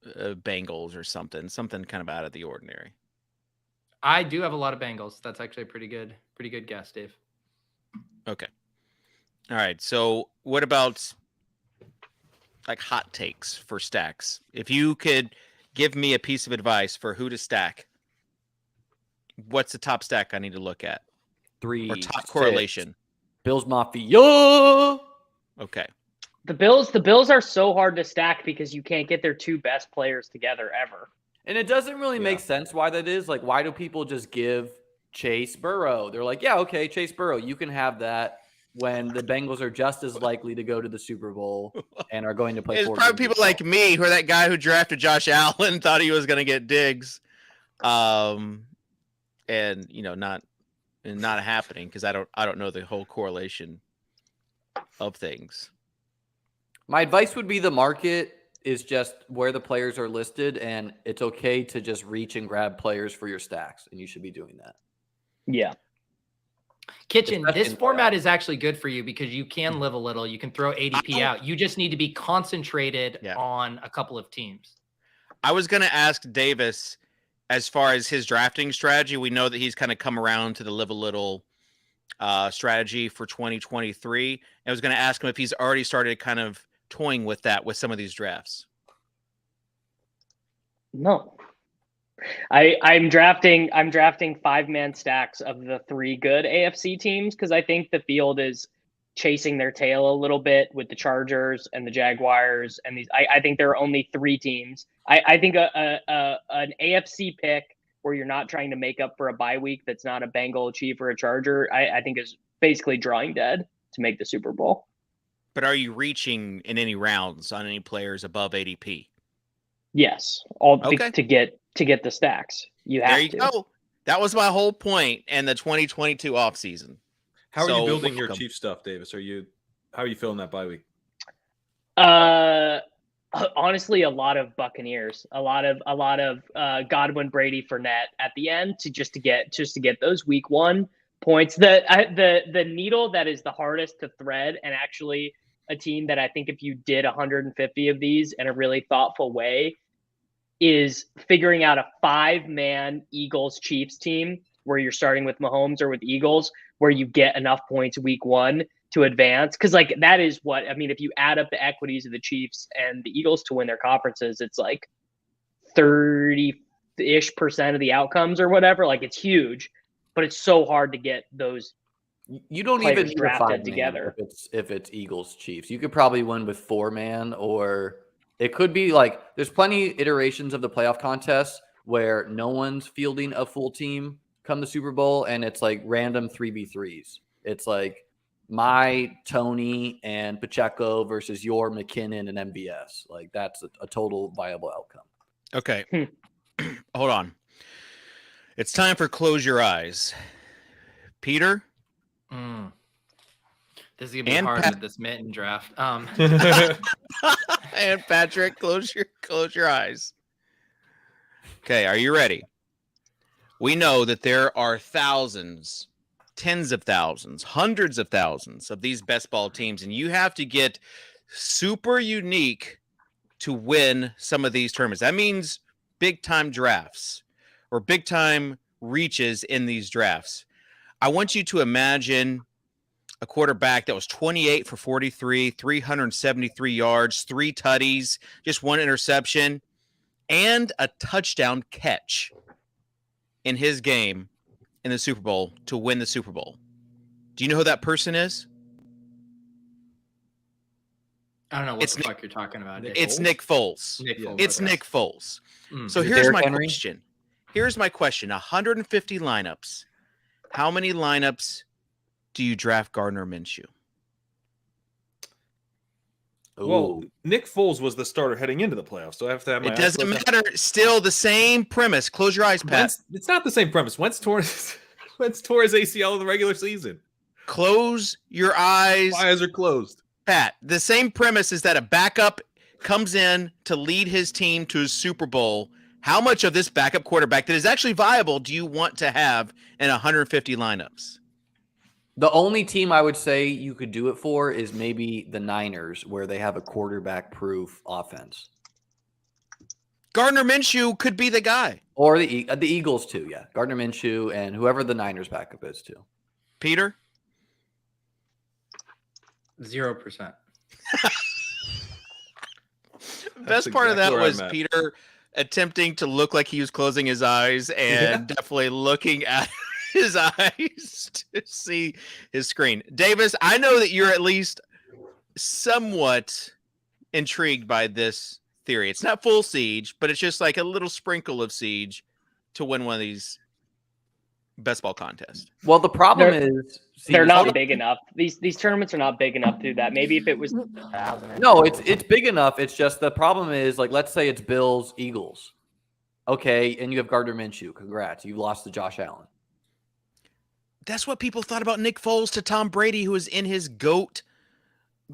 Bengals or something kind of out of the ordinary. I do have a lot of Bengals. That's actually a pretty good guess, Dave. Okay. All right. So what about like hot takes for stacks? If you could give me a piece of advice for who to stack, what's the top stack I need to look at? 3 or top correlation. Bills Mafia. Okay. The Bills are so hard to stack because you can't get their 2 best players together ever. And it doesn't really make sense why that is. Like, why do people just give Chase Burrow. They're like, yeah, okay, Chase Burrow, you can have that when the Bengals are just as likely to go to the Super Bowl and are going to play. It's probably people like me, who are that guy who drafted Josh Allen, thought he was going to get Diggs, and not happening because I don't know the whole correlation of things. My advice would be the market is just where the players are listed, and it's okay to just reach and grab players for your stacks, and you should be doing that. Yeah. Kitchen, this format is actually good for you because you can live a little. You can throw ADP out. You just need to be concentrated on a couple of teams. I was going to ask Davis, as far as his drafting strategy, we know that he's kind of come around to the live a little strategy for 2023. I was going to ask him if he's already started kind of toying with that with some of these drafts. No. I'm drafting 5-man stacks of the 3 good AFC teams because I think the field is chasing their tail a little bit with the Chargers and the Jaguars and these. I think there are only 3 teams. I think an AFC pick where you're not trying to make up for a bye week that's not a Bengal, Chief, or a Charger, I think is basically drawing dead to make the Super Bowl. But are you reaching in any rounds on any players above ADP? Yes, to get the stacks. You have to. There you go. That was my whole point in the 2022 offseason. How are you building your Chief stuff, Davis? How are you feeling that bye week? Honestly, a lot of Buccaneers, a lot of Godwin, Brady, Fournette at the end to get those week 1 points. The needle that is the hardest to thread, and actually a team that I think if you did 150 of these in a really thoughtful way, is figuring out a 5-man Eagles Chiefs team where you're starting with Mahomes or with Eagles, where you get enough points week 1 to advance. Cause like that is what, I mean, if you add up the equities of the Chiefs and the Eagles to win their conferences, it's like 30-ish% of the outcomes or whatever. Like it's huge, but it's so hard to get those. You don't even need drafted together. If it's Eagles Chiefs, you could probably win with 4-man, or it could be like there's plenty iterations of the playoff contest where no one's fielding a full team come the Super Bowl, and it's like random 3v3s. It's like my Tony and Pacheco versus your McKinnon and MVS. Like that's a total viable outcome. Okay. Hold on. It's time for Close Your Eyes. Peter? This is going to be hard with this mitten draft. And Patrick, close your eyes. Okay, are you ready? We know that there are thousands, tens of thousands, hundreds of thousands of these best ball teams, and you have to get super unique to win some of these tournaments. That means big-time drafts or big-time reaches in these drafts. I want you to imagine a quarterback that was 28 for 43, 373 yards, 3 tutties, just 1 interception, and a touchdown catch in his game in the Super Bowl to win the Super Bowl. Do you know who that person is? I don't know what the fuck you're talking about. It's Nick Foles. It's Nick Foles. So here's my question. Here's my question. 150 lineups. How many lineups do you draft Gardner Minshew? Well, Nick Foles was the starter heading into the playoffs, so I have to have my. It doesn't matter. Still the same premise. Close your eyes, Pat. It's not the same premise. Wentz tore his ACL in the regular season. Close your eyes. My eyes are closed. Pat, the same premise is that a backup comes in to lead his team to a Super Bowl. How much of this backup quarterback that is actually viable do you want to have in 150 lineups? The only team I would say you could do it for is maybe the Niners, where they have a quarterback-proof offense. Gardner Minshew could be the guy. Or the Eagles, too, yeah. Gardner Minshew and whoever the Niners backup is, too. Peter? 0%. Best part of that was Peter attempting to look like he was closing his eyes and definitely looking at his eyes to see his screen. Davis, I know that you're at least somewhat intrigued by this theory. It's not full siege, but it's just like a little sprinkle of siege to win one of these best ball contest. Well, the problem is they're not big enough. These tournaments are not big enough to do that. Maybe if it was no, it's big enough. It's just the problem is like let's say it's Bills Eagles, okay, and you have Gardner Minshew. Congrats, you lost to Josh Allen. That's what people thought about Nick Foles to Tom Brady, who was in his GOAT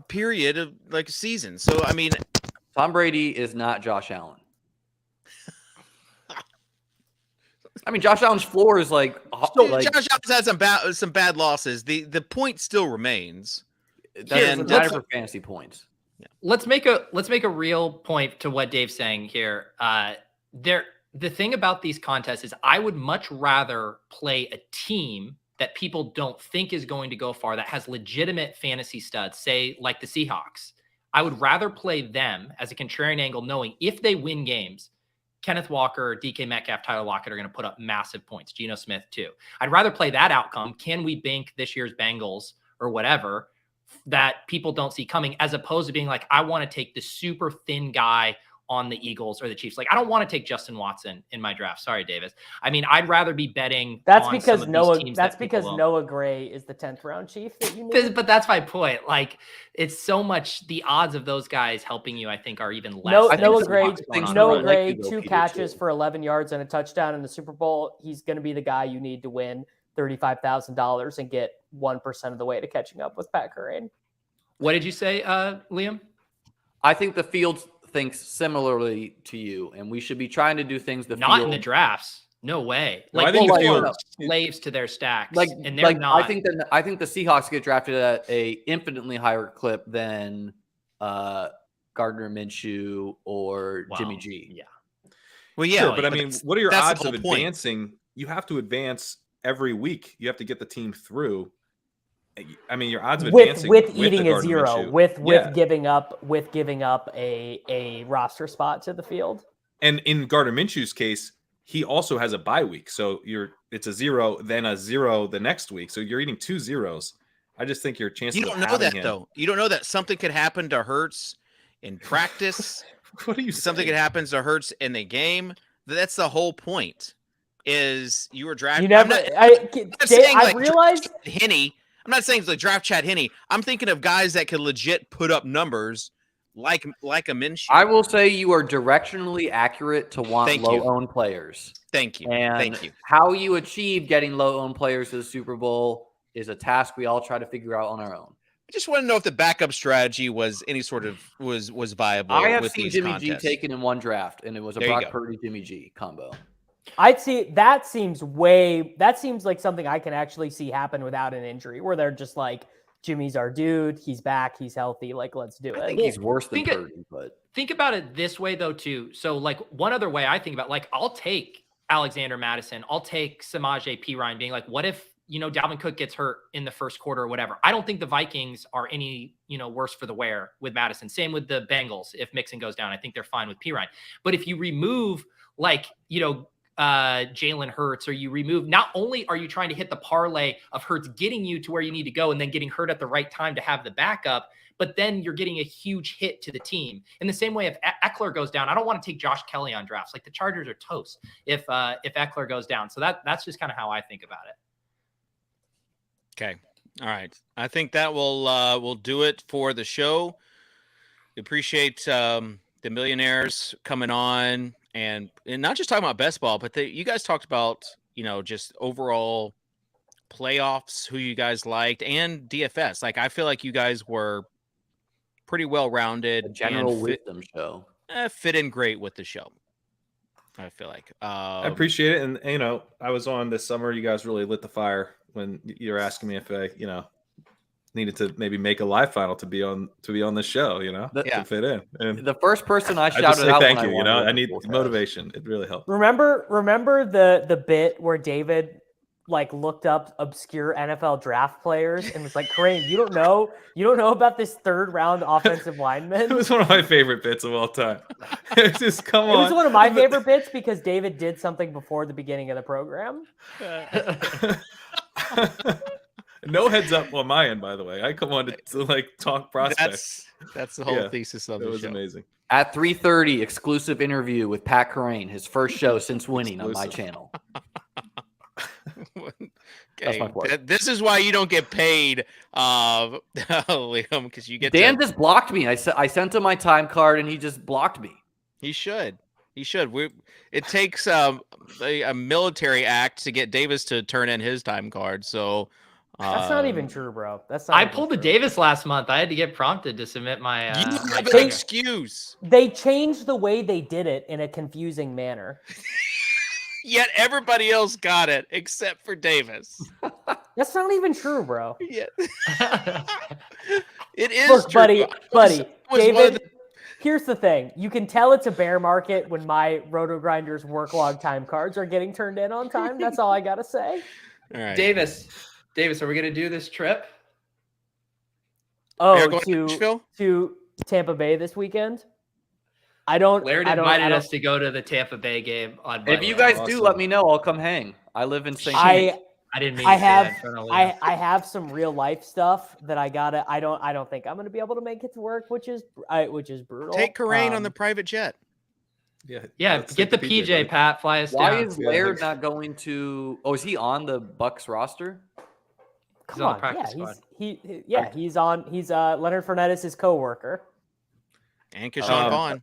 period of like a season. So I mean, Tom Brady is not Josh Allen. I mean, Josh Allen's floor is like. Josh Allen's had some bad losses. The point still remains. That doesn't matter for fantasy points. Yeah. Let's make a real point to what Dave's saying here. The thing about these contests is I would much rather play a team that people don't think is going to go far, that has legitimate fantasy studs, say like the Seahawks. I would rather play them as a contrarian angle, knowing if they win games, Kenneth Walker, DK Metcalf, Tyler Lockett are going to put up massive points. Geno Smith too. I'd rather play that outcome. Can we bank this year's Bengals or whatever that people don't see coming, as opposed to being like, I want to take the super thin guy on the Eagles or the Chiefs. Like, I don't want to take Justin Watson in my draft. Sorry, Davis. I mean, I'd rather be betting. That's on because some of Noah. these teams That's that because people Noah Gray is the 10th round Chief that you need. But that's my point. Like, it's so much. The odds of those guys helping you, I think, are even less. Noah Gray, Peter, 2 catches for 11 yards and a touchdown in the Super Bowl. He's going to be the guy you need to win $35,000 and get 1% of the way to catching up with Pat Kerrane. What did you say, Liam? I think the field thinks similarly to you, and we should be trying to do things not in the drafts. No way. No, like, I think people the field are slaves to their stacks, like, and they're not. I think the Seahawks get drafted at a infinitely higher clip than Gardner Minshew or Jimmy G. Yeah. Well, yeah, sure, but I mean, what are your odds of point. advancing? You have to advance every week. You have to get the team through. I mean, your odds of advancing with eating a zero, Minshew, with giving up a roster spot to the field. And in Gardner Minshew's case, he also has a bye week, so it's a 0, then a 0 the next week. So you're eating 2 zeros. I just think your chances. You don't know that though. You don't know that something could happen to Hurts in practice. What are you? Something could happen to Hurts in the game. That's the whole point. Is you were drafting? You never. I realized Henne. I'm not saying it's like draft Chad Henne. I'm thinking of guys that could legit put up numbers like a Minshew. I will say you are directionally accurate to want low-owned players. Thank you. And Thank you. How you achieve getting low-owned players to the Super Bowl is a task we all try to figure out on our own. I just want to know if the backup strategy was any sort of was viable. I have with seen these Jimmy contests. G taken in one draft, and it was a Brock Purdy Jimmy G combo. I'd see that seems like something I can actually see happen without an injury, where they're just like, Jimmy's our dude, he's back, he's healthy, like, let's do it. I think he's worse than Purdy, but think about it this way though too. So like one other way I think about, like, I'll take Alexander Madison, I'll take Samaje Perine, being like, what if Dalvin Cook gets hurt in the first quarter or whatever? I don't think the Vikings are any worse for the wear with Madison. Same with the Bengals. If Mixon goes down, I think they're fine with Perine. But if you remove Jalen Hurts, or you remove, not only are you trying to hit the parlay of Hurts getting you to where you need to go and then getting hurt at the right time to have the backup, but then you're getting a huge hit to the team. In the same way, if Eckler goes down, I don't want to take Josh Kelly on drafts. Like, the Chargers are toast if Eckler goes down. So that's just kind of how I think about it. Okay. All right. I think that will do it for the show. We appreciate the millionaires coming on. And not just talking about best ball, but you guys talked about, just overall playoffs, who you guys liked, and DFS. Like, I feel like you guys were pretty well-rounded. A general wisdom show. Fit in great with the show, I feel like. I appreciate it. And, I was on this summer. You guys really lit the fire when you were asking me if I, needed to maybe make a live final to be on this show, to fit in. And the first person I shouted out, thank you. I need motivation. It really helped. Remember the bit where David looked up obscure NFL draft players and was like, Kerrane, you don't know about this 3rd round offensive lineman? It was one of my favorite bits of all time. It was one of my favorite bits because David did something before the beginning of the program. No heads up on my end, by the way. I come on to talk prospects. That's the whole thesis of the show. It was amazing. At 3:30, exclusive interview with Pat Kerrane, his first show since winning on my channel. That's my play. This is why you don't get paid, Liam, because you get. Dan just blocked me. I sent him my time card, and he just blocked me. He should. It takes a military act to get Davis to turn in his time card. So that's not even true, bro. That's not. I pulled a Davis last month. I had to get prompted to submit my. You have my an trigger. excuse. They changed the way they did it in a confusing manner. Yet everybody else got it except for Davis. That's not even true, bro. Yeah. It is. Look, true. buddy, David. Here's the thing. You can tell it's a bear market when my RotoGrinders work log time cards are getting turned in on time. That's all I got to say. All right. Davis, are we going to do this trip? Oh, to Tampa Bay this weekend? Laird invited us to go to the Tampa Bay game on Monday. If you guys do, let me know. I'll come hang. I live in St. I didn't mean I to say have that in front of I, Liam. I have some real life stuff that I don't think I'm gonna be able to make it to work, which is brutal. Take Kerrane on the private jet. Yeah, let's get the take PJ, Pat. Fly us Why down. is Laird not going to? Oh, is he on the Bucks roster? Come on on, practice yeah, squad. he's on. He's Leonard Fournette's coworker. And Keyshawn Vaughn.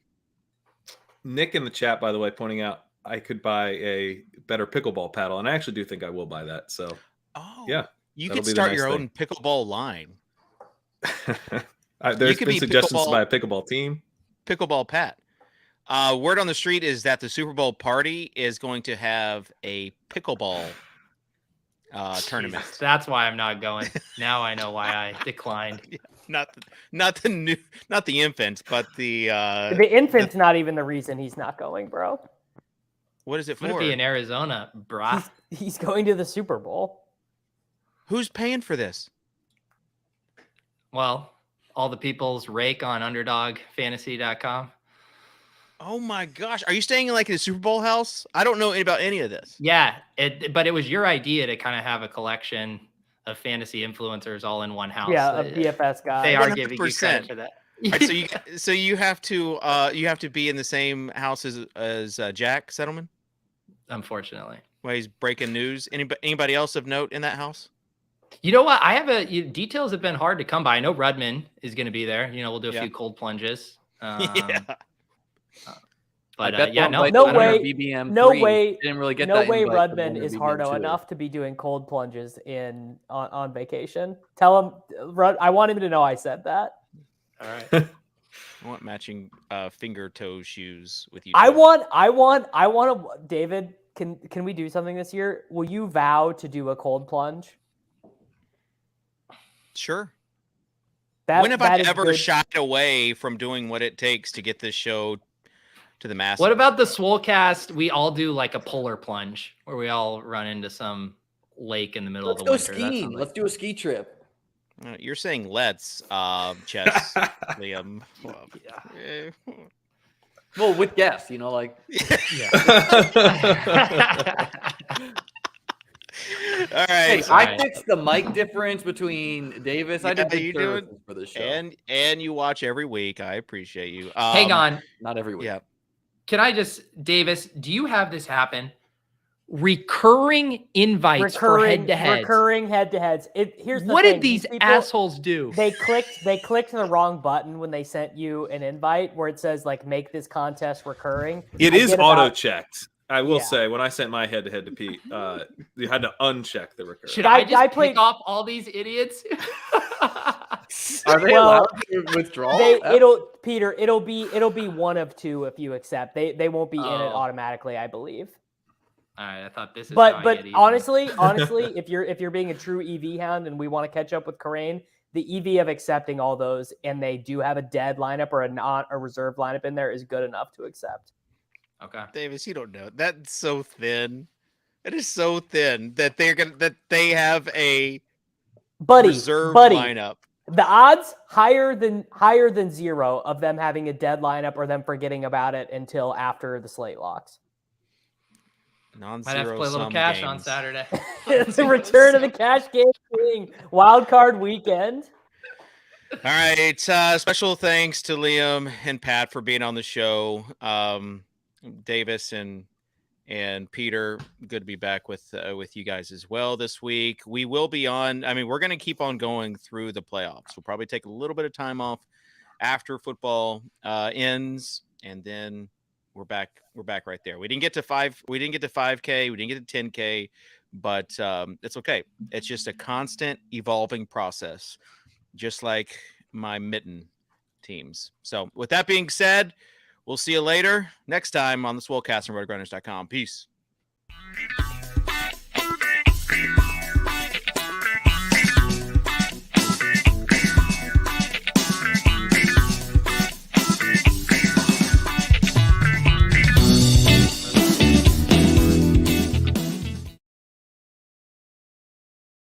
Nick in the chat, by the way, pointing out I could buy a better pickleball paddle, and I actually do think I will buy that. So, yeah, you that'll could be the start nice your thing. own pickleball line. There's could been be suggestions to pickleball- buy a pickleball team. Pickleball Pat. Word on the street is that the Super Bowl party is going to have a pickleball tournament. Jesus, that's why I'm not going. Now I know why I declined. Not the infant, but the infant's not even the reason he's not going, bro. What is it Would for? it be in Arizona, brah? He's going to the Super Bowl. Who's paying for this? Well, all the people's rake on underdogfantasy.com. Oh my gosh. Are you staying in like a Super Bowl house? I don't know about any of this. Yeah, but it was your idea to kind of have a collection of fantasy influencers all in one house. Yeah, a BFS guy. They are giving you 100%. credit for that. All right, so you have to be in the same house as Jack Settleman? Unfortunately. While he's breaking news. Anybody else of note in that house? You know what? Details have been hard to come by. I know Rudman is going to be there. We'll do a few cold plunges. Yeah. But No way. BBM No way. Didn't really get No that way. invite Rudman from is BBM hardo 2. enough to be doing cold plunges on vacation. Tell him. I want him to know I said that. All right. I want matching finger toe shoes with you. I want to. David, can we do something this year? Will you vow to do a cold plunge? Sure. That When have I is ever good. shied away from doing what it takes to get this show to the masses? What about the Swolecast? We all do like a polar plunge where we all run into some lake in the middle Let's of go the winter. That skiing. sounds like- Let's do a ski trip. You're saying let's, Chess, Liam. Well, with guests, like. All right. Hey, I fixed the mic difference between Davis. I did you big do it, services for the show. and you watch every week. I appreciate you. Hang on. Not every week. Yeah. Can I just, Davis, do you have this happen? Recurring invites for head-to-heads. Recurring head-to-heads. Here's the What thing. did these people, assholes do? They clicked the wrong button when they sent you an invite where it says like make this contest recurring. It is auto checked. I will Yeah. say when I sent my head-to-head to Pete, you had to uncheck the recurring. Should I just played- pick off all these idiots? Are they Well, allowed to withdraw? It'll be one of two if you accept. They won't be in it Oh. automatically, I believe. All right, I thought this is. how But I get even. honestly, if you're being a true EV hound and we want to catch up with Kerrane, the EV of accepting all those and they do have a dead lineup or a reserve lineup in there is good enough to accept. Okay. Davis, you don't know. That's so thin. It is so thin that they have a reserve lineup. The odds higher than zero of them having a dead lineup or them forgetting about it until after the slate locks. Might have to Non-zero play a little sum cash on games. Saturday. It's the return of the cash game king. Wild card weekend. All right. Special thanks to Liam and Pat for being on the show. Davis and And Peter, good to be back with you guys as well this week. We will be on. I mean, we're going to keep on going through the playoffs. We'll probably take a little bit of time off after football ends, and then we're back. We're back right there. We didn't get to 5. We didn't get to 5K. We didn't get to 10K, but it's okay. It's just a constant evolving process, just like my mitten teams. So, with that being said, we'll see you later next time on the Swolecast and RotoGrinders.com. Peace.